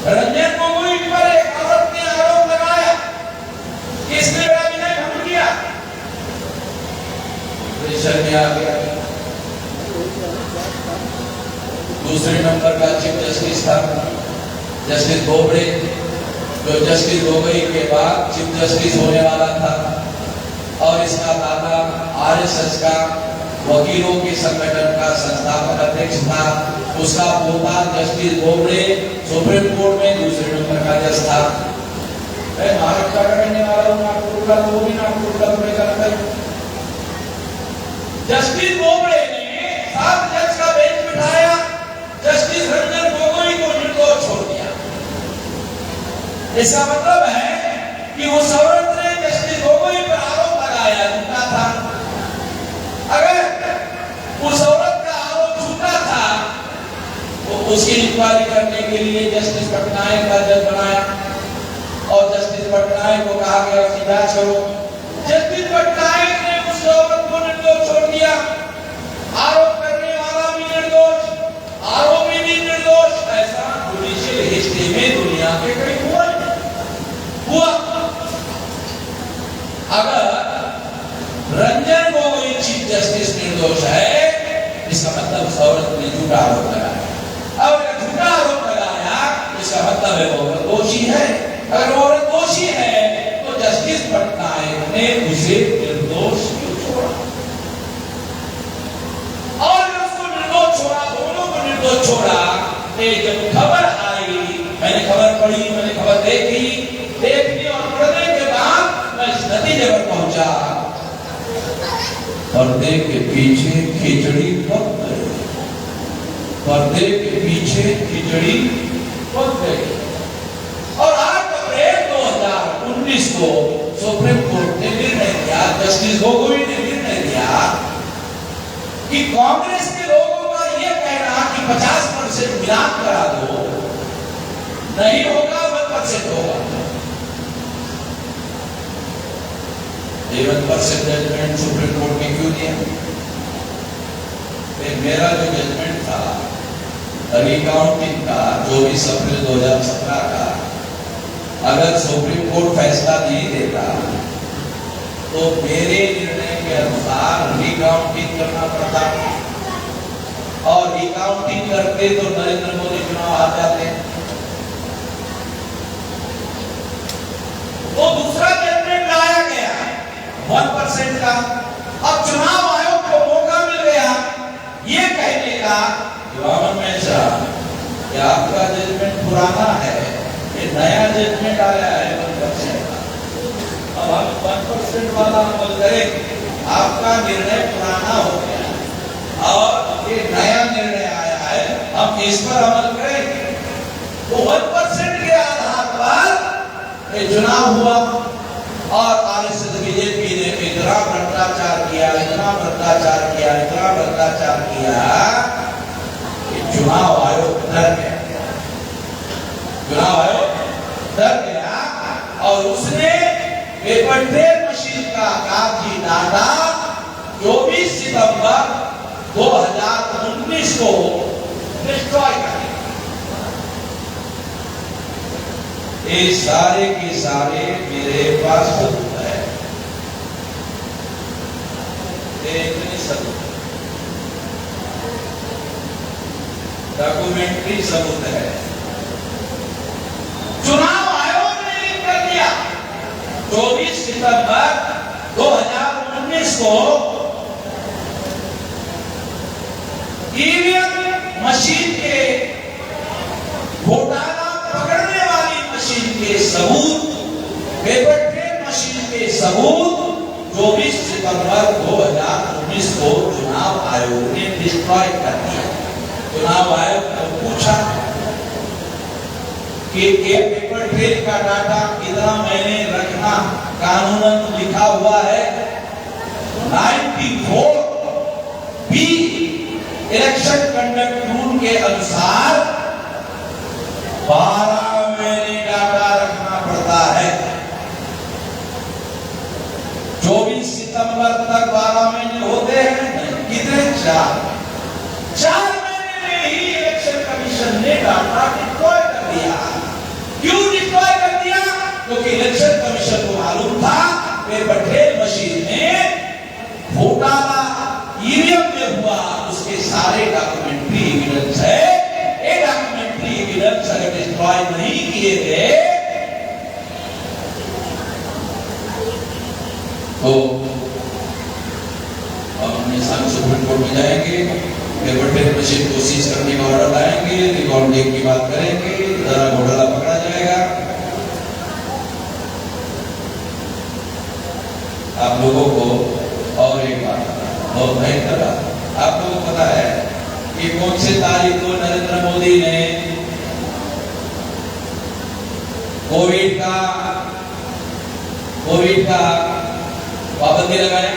रंजन गोगोई पर एक औरत ने आरोप लगाया कि इसने मेरा विनय भंग किया, प्रेशर में आ गया। दूसरे नंबर का चीफ जस्टिस था जस्टिस बोबड़े, जो जस्टिस गोगोई के बाद चीफ जस्टिस होने वाला था, और इसका दादा आरएसएस का वकीलों के संगठन का संस्थापक अध्यक्ष था। उसका पोता जस्टिस बोबड़े सुप्रीम कोर्ट में दूसरे नंबर का जज था। मैं महाराष्ट्र का रहने वाला हूँ, नागपुर का, तो वो भी नागपुर का तुम्हें करता है। जस्टिस बोबड़े ने 7 जज का बेंच बिठाया, जस्टिस रंजन गोगोई को निर्दोष छोड़ दिया। इसका मतलब है कि उस औरत ने जस्टिस गोगोई पर आरोप लगाया, झूठा था। अगर उस औरत का आरोप झूठा था तो उसकी इंक्वायरी करने के लिए जस्टिस पटनायक का जज बनाया, और जस्टिस पटनायक को कहा गया कि जांच करो। जस्टिस पटनायक ने उस औरत को निर्दोष छोड़ दिया, आरोप करने वाला भी निर्दोष, आरोपी भी निर्दोष। ऐसा जुडिशियल हिस्ट्री में दुनिया के कहीं हुआ। अगर रंजन गोगोई चीफ जस्टिस निर्दोष है, इसका मतलब उस औरत ने झूठा आरोप लगाया। अब अगर झूठा आरोप लगाया, इसका मतलब है वो औरत दोषी है। अगर वो औरत दोषी है तो जस्टिस पटनायक ने उसे निर्दोष क्यों छोड़ा? और उसको निर्दोष छोड़ा, दोनों को निर्दोष छोड़ा। जब खबर आई, मैंने खबर पढ़ी, मैंने खबर देखी और पढ़ने के बाद मैं इस नतीजे पर पहुंचा, पर्दे के पीछे खिचड़ी पक गई, पर्दे के पीछे खिचड़ी पक गई। और 8 अप्रैल 2019 को सुप्रीम कोर्ट ने निर्णय दिया, जस्टिस गोगोई ने निर्णय दिया कि कांग्रेस के लोगों का यह कहना कि 50% मिलान करा दो, नहीं होगा, 1% होगा। 11% जजमेंट सुप्रीम कोर्ट ने क्यों दिया? मेरा जो जजमेंट था रिकाउंटिंग का 24 अप्रैल 2017 का, अगर सुप्रीम कोर्ट फैसला नहीं देता तो मेरे निर्णय के अनुसार रिकाउंटिंग करना पड़ता, और रिकाउंटिंग करते तो नरेंद्र मोदी चुनाव आ जाते। तो दूसरा जजमेंट लाया गया 1% का। अब चुनाव आयोग को मौका मिल गया ये कहने का, कि आपका जजमेंट पुराना है, ये नया जजमेंट आया है 1% का, अब हम 1% वाला अमल करेंगे। आपका निर्णय पुराना हो गया और ये नया निर्णय आया है, हम इस पर अमल करेंगे। तो 1% के आधार पर ये चुनाव हुआ, और आरएसएस बीजेपी ने इतना भ्रष्टाचार किया, इतना भ्रष्टाचार किया, इतना भ्रष्टाचार किया चुनाव आयोग डर गया, चुनाव आयोग डर गया और उसने पेपर ट्रेल मशीन का कागजी डाटा 24 सितंबर 2019 को डिस्ट्रॉय कर दिया। ये सारे के सारे मेरे पास सबूत है, इतने सबूत, डॉक्यूमेंट्री सबूत है। चुनाव आयोग ने लिख कर दिया 24 सितंबर 2019 को ईवीएम मशीन के घोटाला पकड़ने वाली मशीन के सबूत, पेपर ट्रेल मशीन के सबूत 24 सितंबर 2019 को चुनाव आयोग ने डिस्ट्रॉय कर दिया। चुनाव आयोग को पूछा कि ये पेपर ट्रेल का डाटा कितना मैंने रखना कानूनन लिखा हुआ है 94 बी इलेक्शन कंडक्ट रूल के अनुसार 12 महीने डाटा रखना पड़ता है। 24 सितंबर तक 12 महीने होते हैं, कितने? 4 महीने में ही इलेक्शन कमीशन ने डाटा डिस्ट्रॉय कर दिया। क्यों डिस्ट्रॉय कर दिया? क्योंकि इलेक्शन कमीशन को मालूम था पेपर ट्रेल मशीन में घोटाला ईवीएम में हुआ, उसके सारे डॉक्यूमेंट्री एविडेंस है। ये डॉक्यूमेंट्री एविडेंस अगर डिस्ट्रॉय नहीं किए गए तो अपने साथ सुप्रीम कोर्ट में जाएंगे, पेपर ट्रेल मशीन को सीज करने का ऑर्डर लाएंगे, रिकॉर्ड डेट की बात करेंगे, जरा घोटाला पकड़ा जाएगा। आप लोगों को और एक बात बहुत भयंकर बात, आप लोगों को पता है कि कौन से तारीख को नरेंद्र मोदी ने कोविड का पाबंदी लगाया?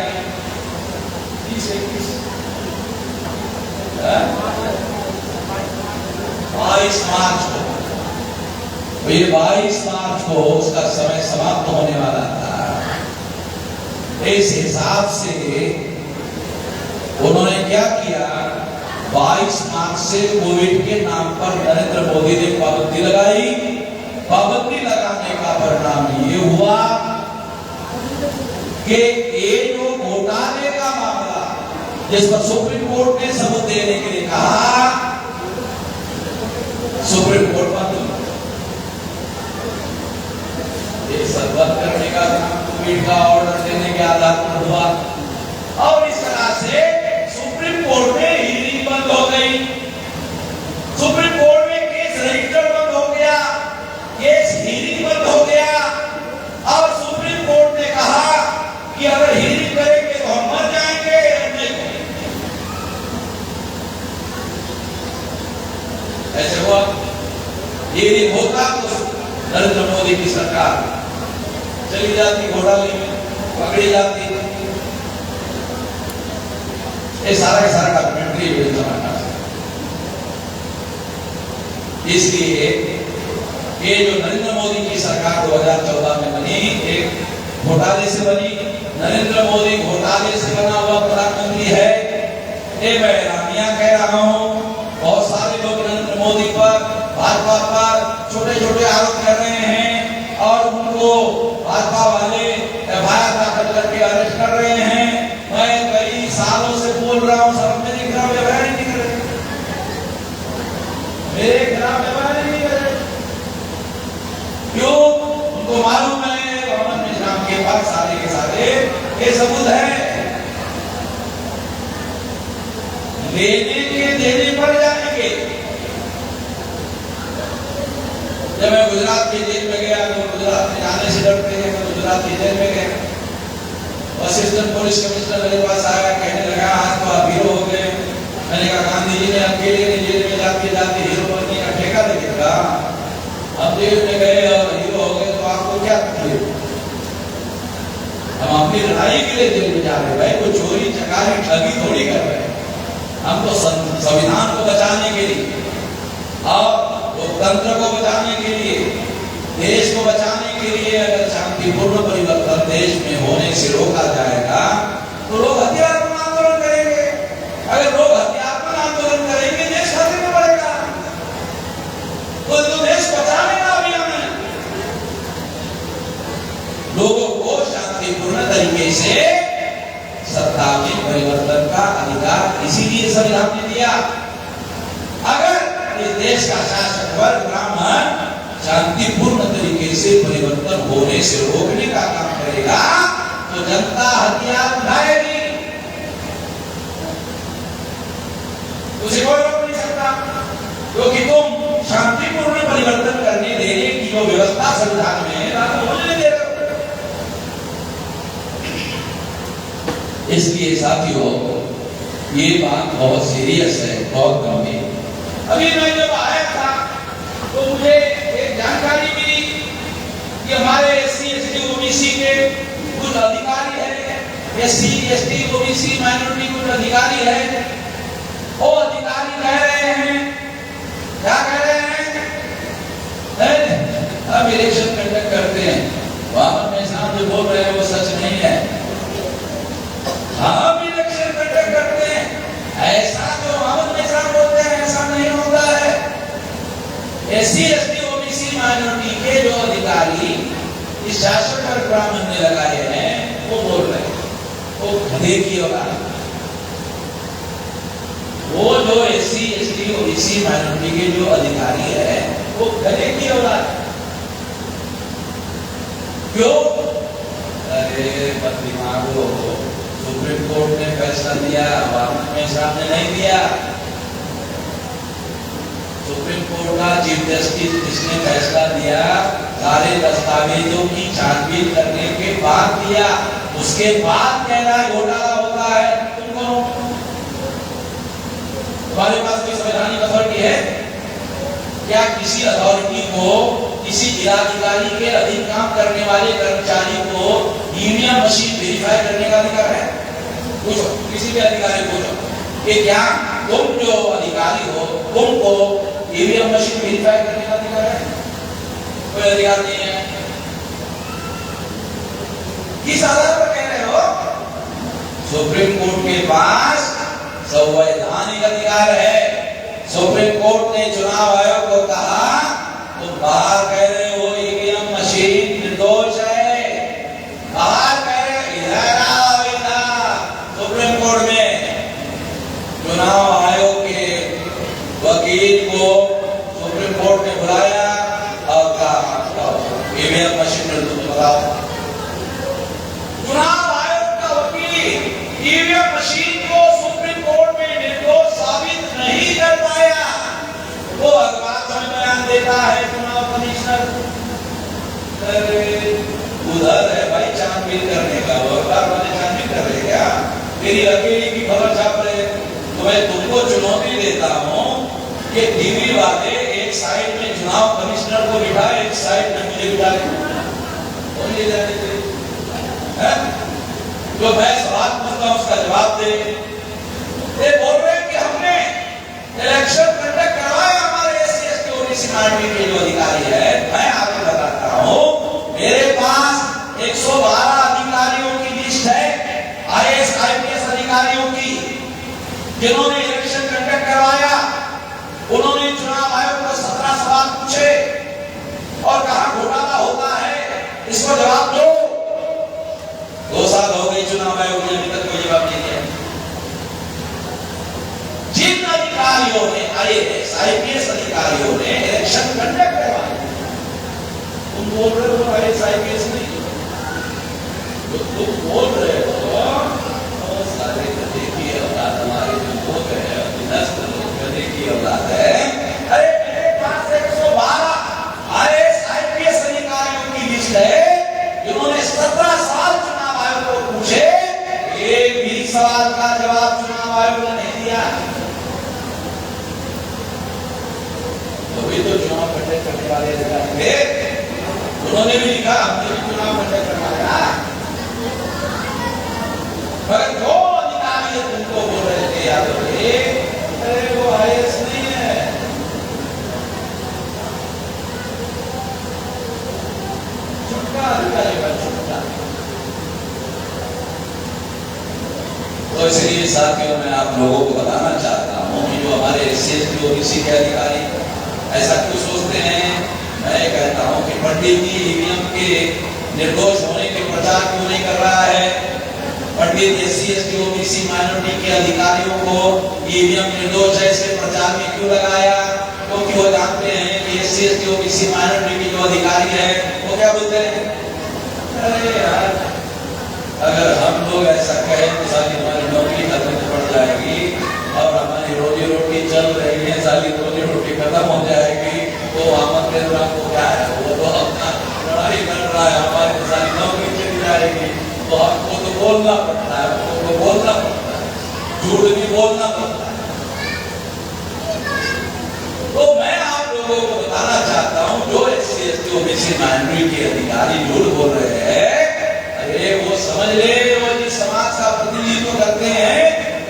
22 मार्च को। तो ये 22 मार्च को उसका समय समाप्त होने वाला था। इस हिसाब से उन्होंने क्या किया, 22 मार्च से कोविड के नाम पर नरेंद्र मोदी ने पाबंदी लगाई। पाबंदी लगाने का परिणाम ये हुआ कि ये जो घोटाले का मामला जिस पर सुप्रीम कोर्ट ने सबूत देने के लिए कहा, सुप्रीम कोर्ट ये सबूत करने का कोविड का ऑर्डर देने के आधार पर हुआ और इस तरह से सुप्रीम कोर्ट में हियरिंग बंद हो गई। सुप्रीम कोर्ट में केस रजिस्टर बंद हो गया, केस हियरिंग बंद हो गया और सुप्रीम कोर्ट ने कहा कि अगर हियरिंग करेंगे तो हम मर जाएंगे। ऐसे हुआ, हियरिंग होता तो नरेंद्र मोदी की सरकार चली जाती, घोटाले में पकड़ी जाती। ये सारा का सारा डॉक्यूमेंट्री एविडेंस हमारे पास है। इसलिए ये जो नरेंद्र मोदी की सरकार 2014 में बनी, एक घोटाले से बनी। नरेंद्र मोदी घोटाले से बना हुआ प्रधानमंत्री है, ये मैं रानिया कह रहा हूँ। बहुत सारे लोग नरेंद्र मोदी पर, भाजपा पर छोटे छोटे आरोप कर रहे हैं और उनको भाजपा वाले एफआईआर दाखिल करके अरेस्ट कर रहे हैं। मैं कई सालों से बोल रहा हूँ, सब मेरे खिलाफ व्यवहार नहीं कर रहे, मेरे खिलाफ व्यवहार नहीं कर रहे। क्यों? उनको मालूम है मोहम्मद निजाम के पास सारे के सारे ये सबूत है। लेने के देने पर जाएंगे। जब मैं गुजरात की जेल में गया तो गुजरात में जाने से डरते हैं, तो गुजरात की जेल में गया। असिस्टेंट पुलिस कमिश्नर मेरे पास आया, कहने लगा आज तो आप हीरो हो गए। मैंने कहा गांधी जी ने अकेले जेल में जाते जाते हीरो बनने का ठेका दे दिया। अब जेल में गए और हीरो हो गए तो आपको क्या तकलीफ? हम अपनी लड़ाई के लिए जेल में जा रहे हैं भाई, कोई चोरी चकारी ठगी थोड़ी कर रहे हैं। हमको संविधान को बचाने के लिए और लोकतंत्र को बचाने के लिए, देश को बचाने के लिए अगर शांतिपूर्ण परिवर्तन देश में होने से रोका जाएगा तो लोग हत्यात्मक आंदोलन करेंगे। अगर लोग हत्यात्मक आंदोलन करेंगे देश खतरे में पड़ेगा। तो देश बचाने का अभियान है। लोगों को शांतिपूर्ण तरीके से सत्ता में परिवर्तन का अधिकार इसीलिए संविधान ने दिया। अगर इस देश का शासक वर्ग ब्राह्मण शांतिपूर्ण तरीके से परिवर्तन होने से रोकने का काम करेगा तो जनता हथियार उठाएगी, उसे कोई रोक नहीं सकता, क्योंकि तुम शांतिपूर्ण परिवर्तन करने देने की जो व्यवस्था संविधान में है होने दे रहे हो। इसलिए साथियों ये बात बहुत सीरियस है, बहुत गंभीर। अभी मैं जब आया था तो मुझे एक जानकारी मिली कि हमारे SC ST OBC के कुछ अधिकारी है, SC ST OBC माइनॉरिटी कुछ अधिकारी है, वो अधिकारी कह रहे हैं, क्या कह रहे हैं? अब इलेक्शन कंडक्ट करते हैं, वहां में साहब जो बोल रहे हैं वो सच नहीं है। हम इलेक्शन कंडक्ट करते हैं, ऐसा जो मोहम्मद मिश्रा बोलते हैं ऐसा नहीं होता है। SC ST OBC माइनॉरिटी के जो अधिकारी इस शासक पर ब्राह्मण ने लगाए हैं वो बोल रहे हैं, वो देखिए वो जो SC ST OBC माइनॉरिटी के जो अधिकारी है वो गले की औलाद। क्यों? अरे दिमाग हो, सुप्रीम कोर्ट ने फैसला दिया, मोहम्मद मिश्रा ने नहीं दिया। सुप्रीम कोर्ट का चीफ जस्टिस जिसने फैसला दिया सारे दस्तावेजों की छानबीन करने के बाद दिया, उसके बाद कह रहा है घोटाला होता है। तुम कौन? तुम्हारे पास कोई संवैधानिक अथॉरिटी है क्या? किसी अथॉरिटी को, किसी जिलाधिकारी के अधीन काम करने वाले कर्मचारी को ईवीएम मशीन वेरीफाई करने का अधिकार है? पूछो, किसी भी अधिकारी को पूछो कि क्या तुम जो अधिकारी हो तुमको ईवीएम मशीन वेरीफाई करने का अधिकार है? कोई अधिकार नहीं है। किस आधार पर कह रहे हो? सुप्रीम कोर्ट के पास संवैधानिक अधिकार है। सुप्रीम कोर्ट ने चुनाव आयोग को कहा तुम बाहर कह रहे हो ईवीएम मशीन निर्दोष है, बाहर कह रहे, इधर आओ, इधर सुप्रीम कोर्ट में चुनाव आयोग के वकील को सुप्रीम कोर्ट ने बुलाया और कहा ईवीएम मशीन निर्दोष बताओ। चुनाव आयोग का वकील ईवीएम मशीन को सुप्रीम कोर्ट में निर्दोष साबित नहीं कर पाया, वो अखबार में बयान देता है चुनाव कमिश्नर। उधर है भाई छानबीन करने का, वो अखबार वाले छानबीन कर रहे क्या? मेरी अकेली की खबर छाप रहे। तो मैं तुमको चुनौती देता हूँ कि टीवी वाले एक साइड में चुनाव कमिश्नर को बिठा, एक साइड में मुझे बिठा ले, जो मैं सवाल पूछता हूं उसका जवाब दे। ये बोल रहे हैं कि हमने इलेक्शन कंडक्ट करवाया, हमारे SC ST OBC माइनॉरिटी के जो अधिकारी है। मैं आपको बताता हूं मेरे पास 112 अधिकारियों की लिस्ट है, IAS IPS अधिकारियों की, जिन्होंने इलेक्शन कंडक्ट करवाया। उन्होंने चुनाव आयोग को 17 सवाल पूछे और कहा घोटाला होता है, इसको जवाब दो। 2 साल हो गए चुनाव आयोग ने अभी तक कोई जवाब नहीं दिया। जिन अधिकारियों ने IAS IPS अधिकारियों ने इलेक्शन कंडक्ट करवाया, तुम बोल रहे हो IAS IPS नहीं, जो तुम बोल रहे हो सारे गधे की औलाद, हमारे जो लोग हैं नस्ल गधे की औलाद है। अरे मेरे पास 112 IAS IPS अधिकारियों की लिस्ट है जिन्होंने 17 साल चुनाव आयोग को पूछे, एक भी सवाल का जवाब चुनाव आयोग ने नहीं दिया। तो भी तो चुनाव कंडक्ट करने वाले अधिकारी थे, उन्होंने भी लिखा हमने भी चुनाव कंडक्ट करवाया। मगर जो अधिकारी तुमको बोल रहे थे याद रखिए तो इसलिए साथियों मैं आप लोगों को बताना चाहता हूँ कि जो हमारे SC OBC के अधिकारी ऐसा क्यों सोचते हैं। मैं कहता हूँ कि पंडित जी ईवीएम के निर्दोष होने के प्रचार क्यों नहीं कर रहा है। पंडित SC OBC माइनॉरिटी के अधिकारियों को ईवीएम निर्दोष है इसके प्रचार में क्यों लगाया, क्योंकि वो जानते हैं कि SC OBC माइनॉरिटी के जो अधिकारी है वो क्या बोलते हैं, अरे यार अगर हम लोग ऐसा कहें तो साली हमारी नौकरी खत्म पड़ जाएगी और हमारी रोजी रोटी चल रही है, साली रोजी रोटी खत्म हो जाएगी तो अहमद नेता को क्या है, वो तो अपना लड़ाई लड़ रहा है, हमारी तो सारी नौकरी चली जाएगी। तो हमको तो बोलना पड़ता है, हमको तो बोलना पड़ता है, झूठ भी बोलना पड़ता है। तो मैं आप लोगों को बताना चाहता हूँ जो SC OBC माइनॉरिटी के अधिकारी झूठ बोल रहे हैं, अरे वो समझ ले वो जिस समाज का प्रतिनिधित्व करते हैं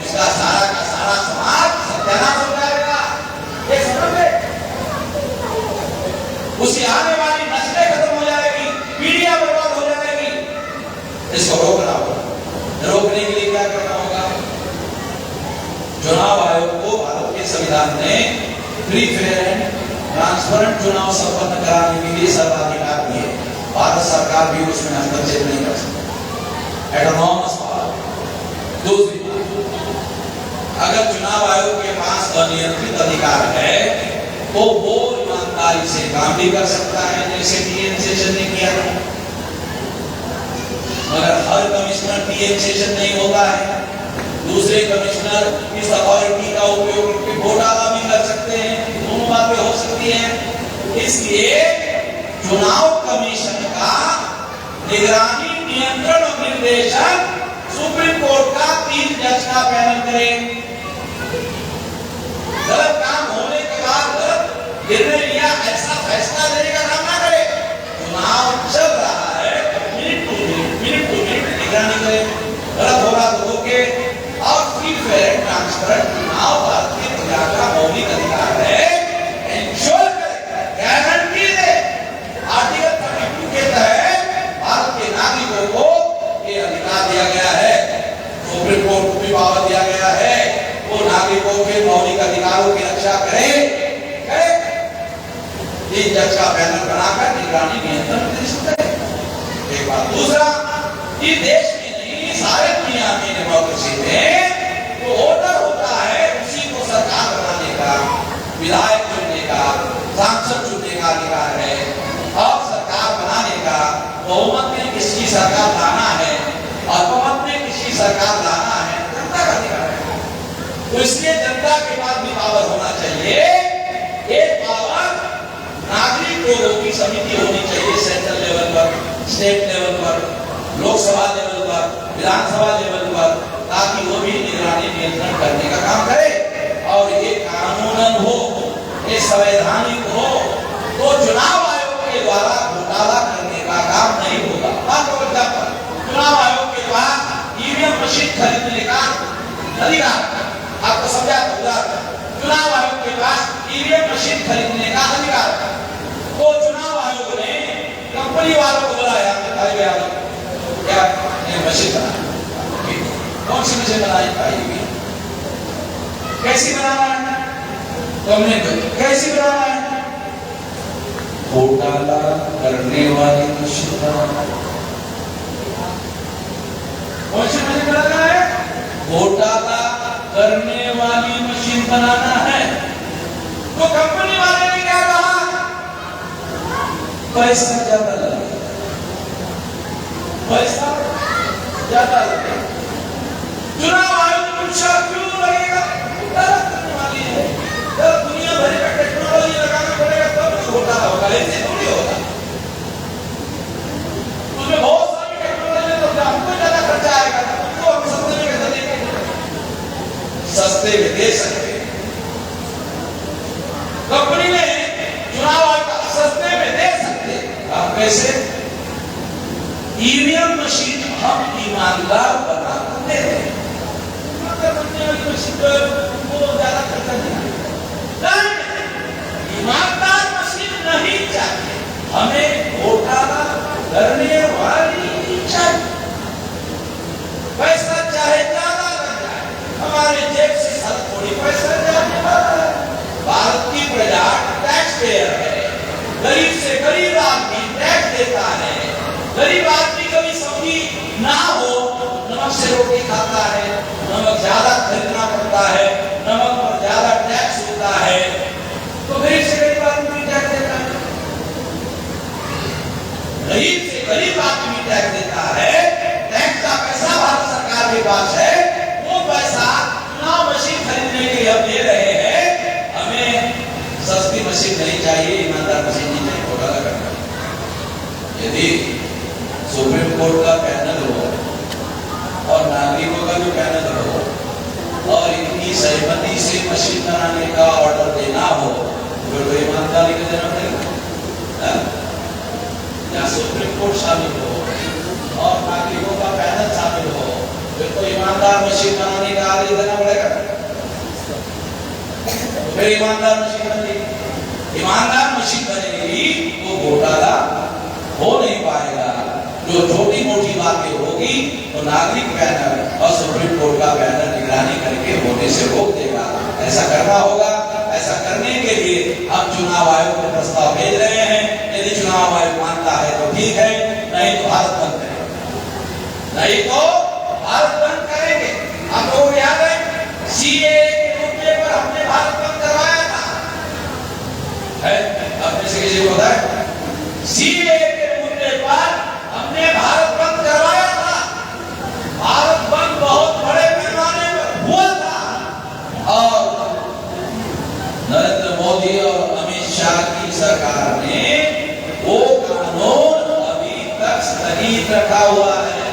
उसका सारा का सारा समाज सत्यानाश हो जाएगा, ये समझ ले। उसकी आने वाली नस्लें खत्म हो जाएगी, पीढ़ियां बर्बाद हो जाएगी। इसको रोकना होगा। रोकने के लिए क्या करना होगा, चुनाव आयोग को भारत के संविधान ने फ्री फेयर एंड ट्रांसपेरेंट चुनाव संपन्न कराने के लिए सर्वाधिकार दिए। भारत सरकार भी उसमें हस्तक्षेप नहीं कर सकती, एटोनॉमस पावर। दूसरी बात, अगर चुनाव आयोग के पास अनियंत्रित अधिकार है तो वो ईमानदारी से काम भी कर सकता है जैसे टीएन सेशन ने किया था, मगर हर कमिश्नर टीएन सेशन नहीं होता है। दूसरे कमिश्नर इस अथॉरिटी का उपयोग करके घोटाला भी कर सकते हैं, दोनों बातें हो सकती हैं। इसलिए चुनाव कमीशन का निगरानी, नियंत्रण और निर्देशन सुप्रीम कोर्ट का 3 जज का पैनल करे। गलत काम होने के बाद गलत निर्णय लिया ऐसा फैसला लेने का काम ना करे। चुनाव चल रहा है, मिनट टू मिनट निगरानी करे, गलत होगा तो रोके और फ्री फेयर एंड ट्रांसपेरेंट चुनाव भारत की प्रजा का मौलिक अधिकार है, इंश्योर करे, गारंटी दे। आर्टिकल 32 के तहत भारत के नागरिकों को ये अधिकार दिया गया है, सुप्रीम कोर्ट को भी पावर दिया गया है, वो नागरिकों के मौलिक अधिकारों की रक्षा करे। 3 जज का पैनल बनाकर निगरानी नियंत्रण करे। एक बात। दूसरा, ये देश में नहीं सारे दुनिया में डेमोक्रेसी में जो ऑर्डर होता है उसी को सरकार बनाने का, विधायक चुनने का, सांसद चुनने का अधिकार है। अब सरकार बनाने का बहुमत में किसकी सरकार लाना है, अल्पमत में किसकी सरकार लाना है, जनता का अधिकार है। तो इसलिए जनता के पास भी पावर होना चाहिए। एक पावर नागरिक लोगों की समिति होनी चाहिए, सेंट्रल लेवल पर, स्टेट लेवल पर, लोकसभा लेवल पर, विधानसभा लेवल पर, ताकि वो भी निगरानी नियंत्रण करने का काम करे और ये कानूनन हो, ये संवैधानिक हो। तो चुनाव आयोग के द्वारा घोटाला करने का काम नहीं होगा। चुनाव आयोग के पास ईवीएम मशीन खरीदने का अधिकार, आपको समझा होगा। चुनाव आयोग के पास ईवीएम मशीन खरीदने का अधिकार। तो चुनाव आयोग ने कंपनी वालों को बुलाया, क्या मशीन बना, कौन सी मशीन बनाई, कैसी बनाना है, तो हमने कैसी बनाना है, घोटाला करने वाली मशीन बनाना है। कौन सी मशीन बनाना है, घोटाला करने वाली मशीन बनाना है। तो कंपनी वाले ने क्या कहा, पैसा ज्यादा लगे, पैसा ज्यादा लगे। चुनाव आयोग ने पूछा क्यों लगेगा, करने वाली है, जब दुनिया भर का टेक्नोलॉजी लगाना पड़ेगा तब तो घोटाला होगा, ऐसे थोड़ी होगा। उसमें बहुत सारी टेक्नोलॉजी तो हमको ज्यादा खर्चा आएगा, तो हम सस्ते में कैसे देंगे, सस्ते में दे सकते। कंपनी ने चुनाव आयोग सस्ते में दे सकते, आप कैसे, ईवीएम मशीन हम ईमानदार बना दे रहे हैं। बनने वाली मशीन को ज्यादा खर्चा नहीं, ईमानदार मशीन नहीं चाहिए, हमें घोटाला करने वाली चाहिए। पैसा चाहे ज्यादा लग टैक्स देता है, टैक्स का पैसा भारत सरकार के पास है, वो पैसा चुनाव मशीन खरीदने के लिए हम दे रहे हैं। हमें सस्ती मशीन नहीं चाहिए, ईमानदार मशीन नहीं चाहिए, घोटाला करना। यदि सुप्रीम कोर्ट का पैनल हो और नागरिकों का भी पैनल हो और इनकी सहमति से मशीन बनाने का ऑर्डर देना हो, तो ईमानदारी का देना पड़ेगा। या सुप्रीम कोर्ट शामिल हो और नागरिकों का पैनल शामिल हो, फिर तो ईमानदार मशीन बनाने का आदेश देना पड़ेगा। तो फिर ईमानदार मशीन बनेगी, ईमानदार मशीन बनेगी तो घोटाला हो नहीं पाएगा। जो छोटी मोटी बातें होगी तो नागरिक पैनल और सुप्रीम कोर्ट का पैनल निगरानी करके होने से रोक देगा। ऐसा करना होगा। ऐसा करने के लिए हम चुनाव आयोग को प्रस्ताव भेज रहे हैं। यदि चुनाव आयोग मानता है तो ठीक है, नहीं तो भारत बंद करेंगे, नहीं तो भारत बंद करेंगे। हम लोग याद है सीए के मुद्दे पर हमने भारत बंद करवाया था, है अपने से किसी को पता है? सीए के मुद्दे पर हमने भारत बंद करवाया था। भारत बंद बहुत बड़े पैमाने पर हुआ था और नरेंद्र मोदी और अमित शाह की सरकार ने वो कानून अभी तक स्थगित रखा हुआ है,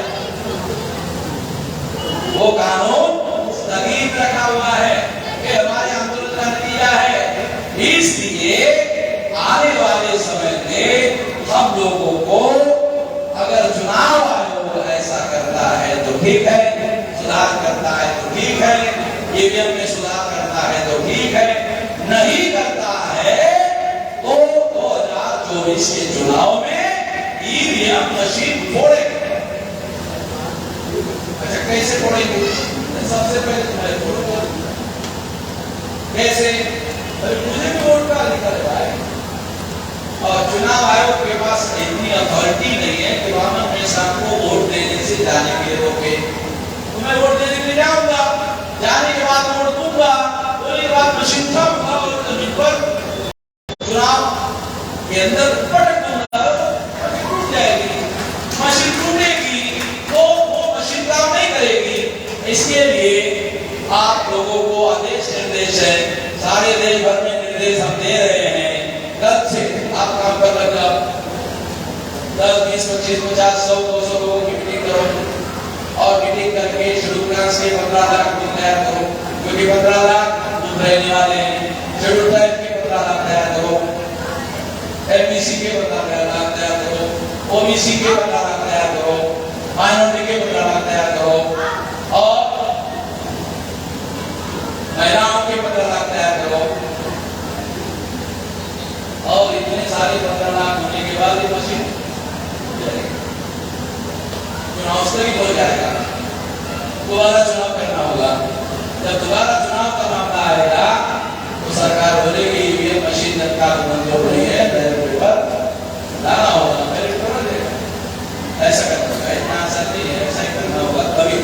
वो कानून स्थगित रखा हुआ है कि हमारे आंदोलन का नतीजा है। इसलिए आने वाले समय में हम लोगों को अगर चुनाव आयोग ऐसा करता है तो ठीक है, सुधार करता है तो ठीक है, ईवीएम में सुधार करता है तो ठीक है, नहीं करता है तो 2024 के चुनाव में ईवीएम मशीन फोड़ेंगे। अच्छा कैसे फोड़ेंगे? सबसे पहले तुम्हारे वोट कैसे? मुझे भी वोट का अधिकार है भाई, और चुनाव आयोग के पास इतनी अथॉरिटी नहीं है कि वहां हमेशा को वोट देने से जाने के लिए रोके। तो मैं वोट देने के लिए जाऊंगा, जाने के बाद वोट दूंगा, उसके बाद मशीन उठाऊंगा और जमीन पर चुनाव के अंदर पटक दूंगा, टूट जाएगी, मशीन टूटेगी तो वो मशीन काम नहीं करेगी। इसके लिए आप लोगों को आदेश निर्देश है, सारे देश भर में निर्देश हम दे रहे हैं। कल से आप काम पर लग जाओ, 10, 20, 25, 50, 100, 200 लोगों की मीटिंग करो और मीटिंग करके शेड्यूल कास्ट के 15 लाख दूध तैयार करो, क्योंकि 15 लाख दूध रहने वाले हैं। शेड्यूल ट्राइब के 15 लाख तैयार करो, एमबीसी के 15 लाख तैयार करो, ओबीसी के 15 लाख तैयार करो, माइनॉरिटी के 15 लाख तैयार करो और महिलाओं के 15 लाख तैयार करो। और इतने सारे 15 लाख होने के बाद ये मशीन चुनाव स्थगित हो जाएगा, दोबारा चुनाव करना होगा। जब दोबारा चुनाव का मामला आएगा तो सरकार बोलेगी ये मशीन जनता को मंजूर नहीं है, पेपर लाना होगा, मेरिट कर देगा। ऐसा करना होगा, इतना आसान नहीं है, ऐसा ही करना होगा। कभी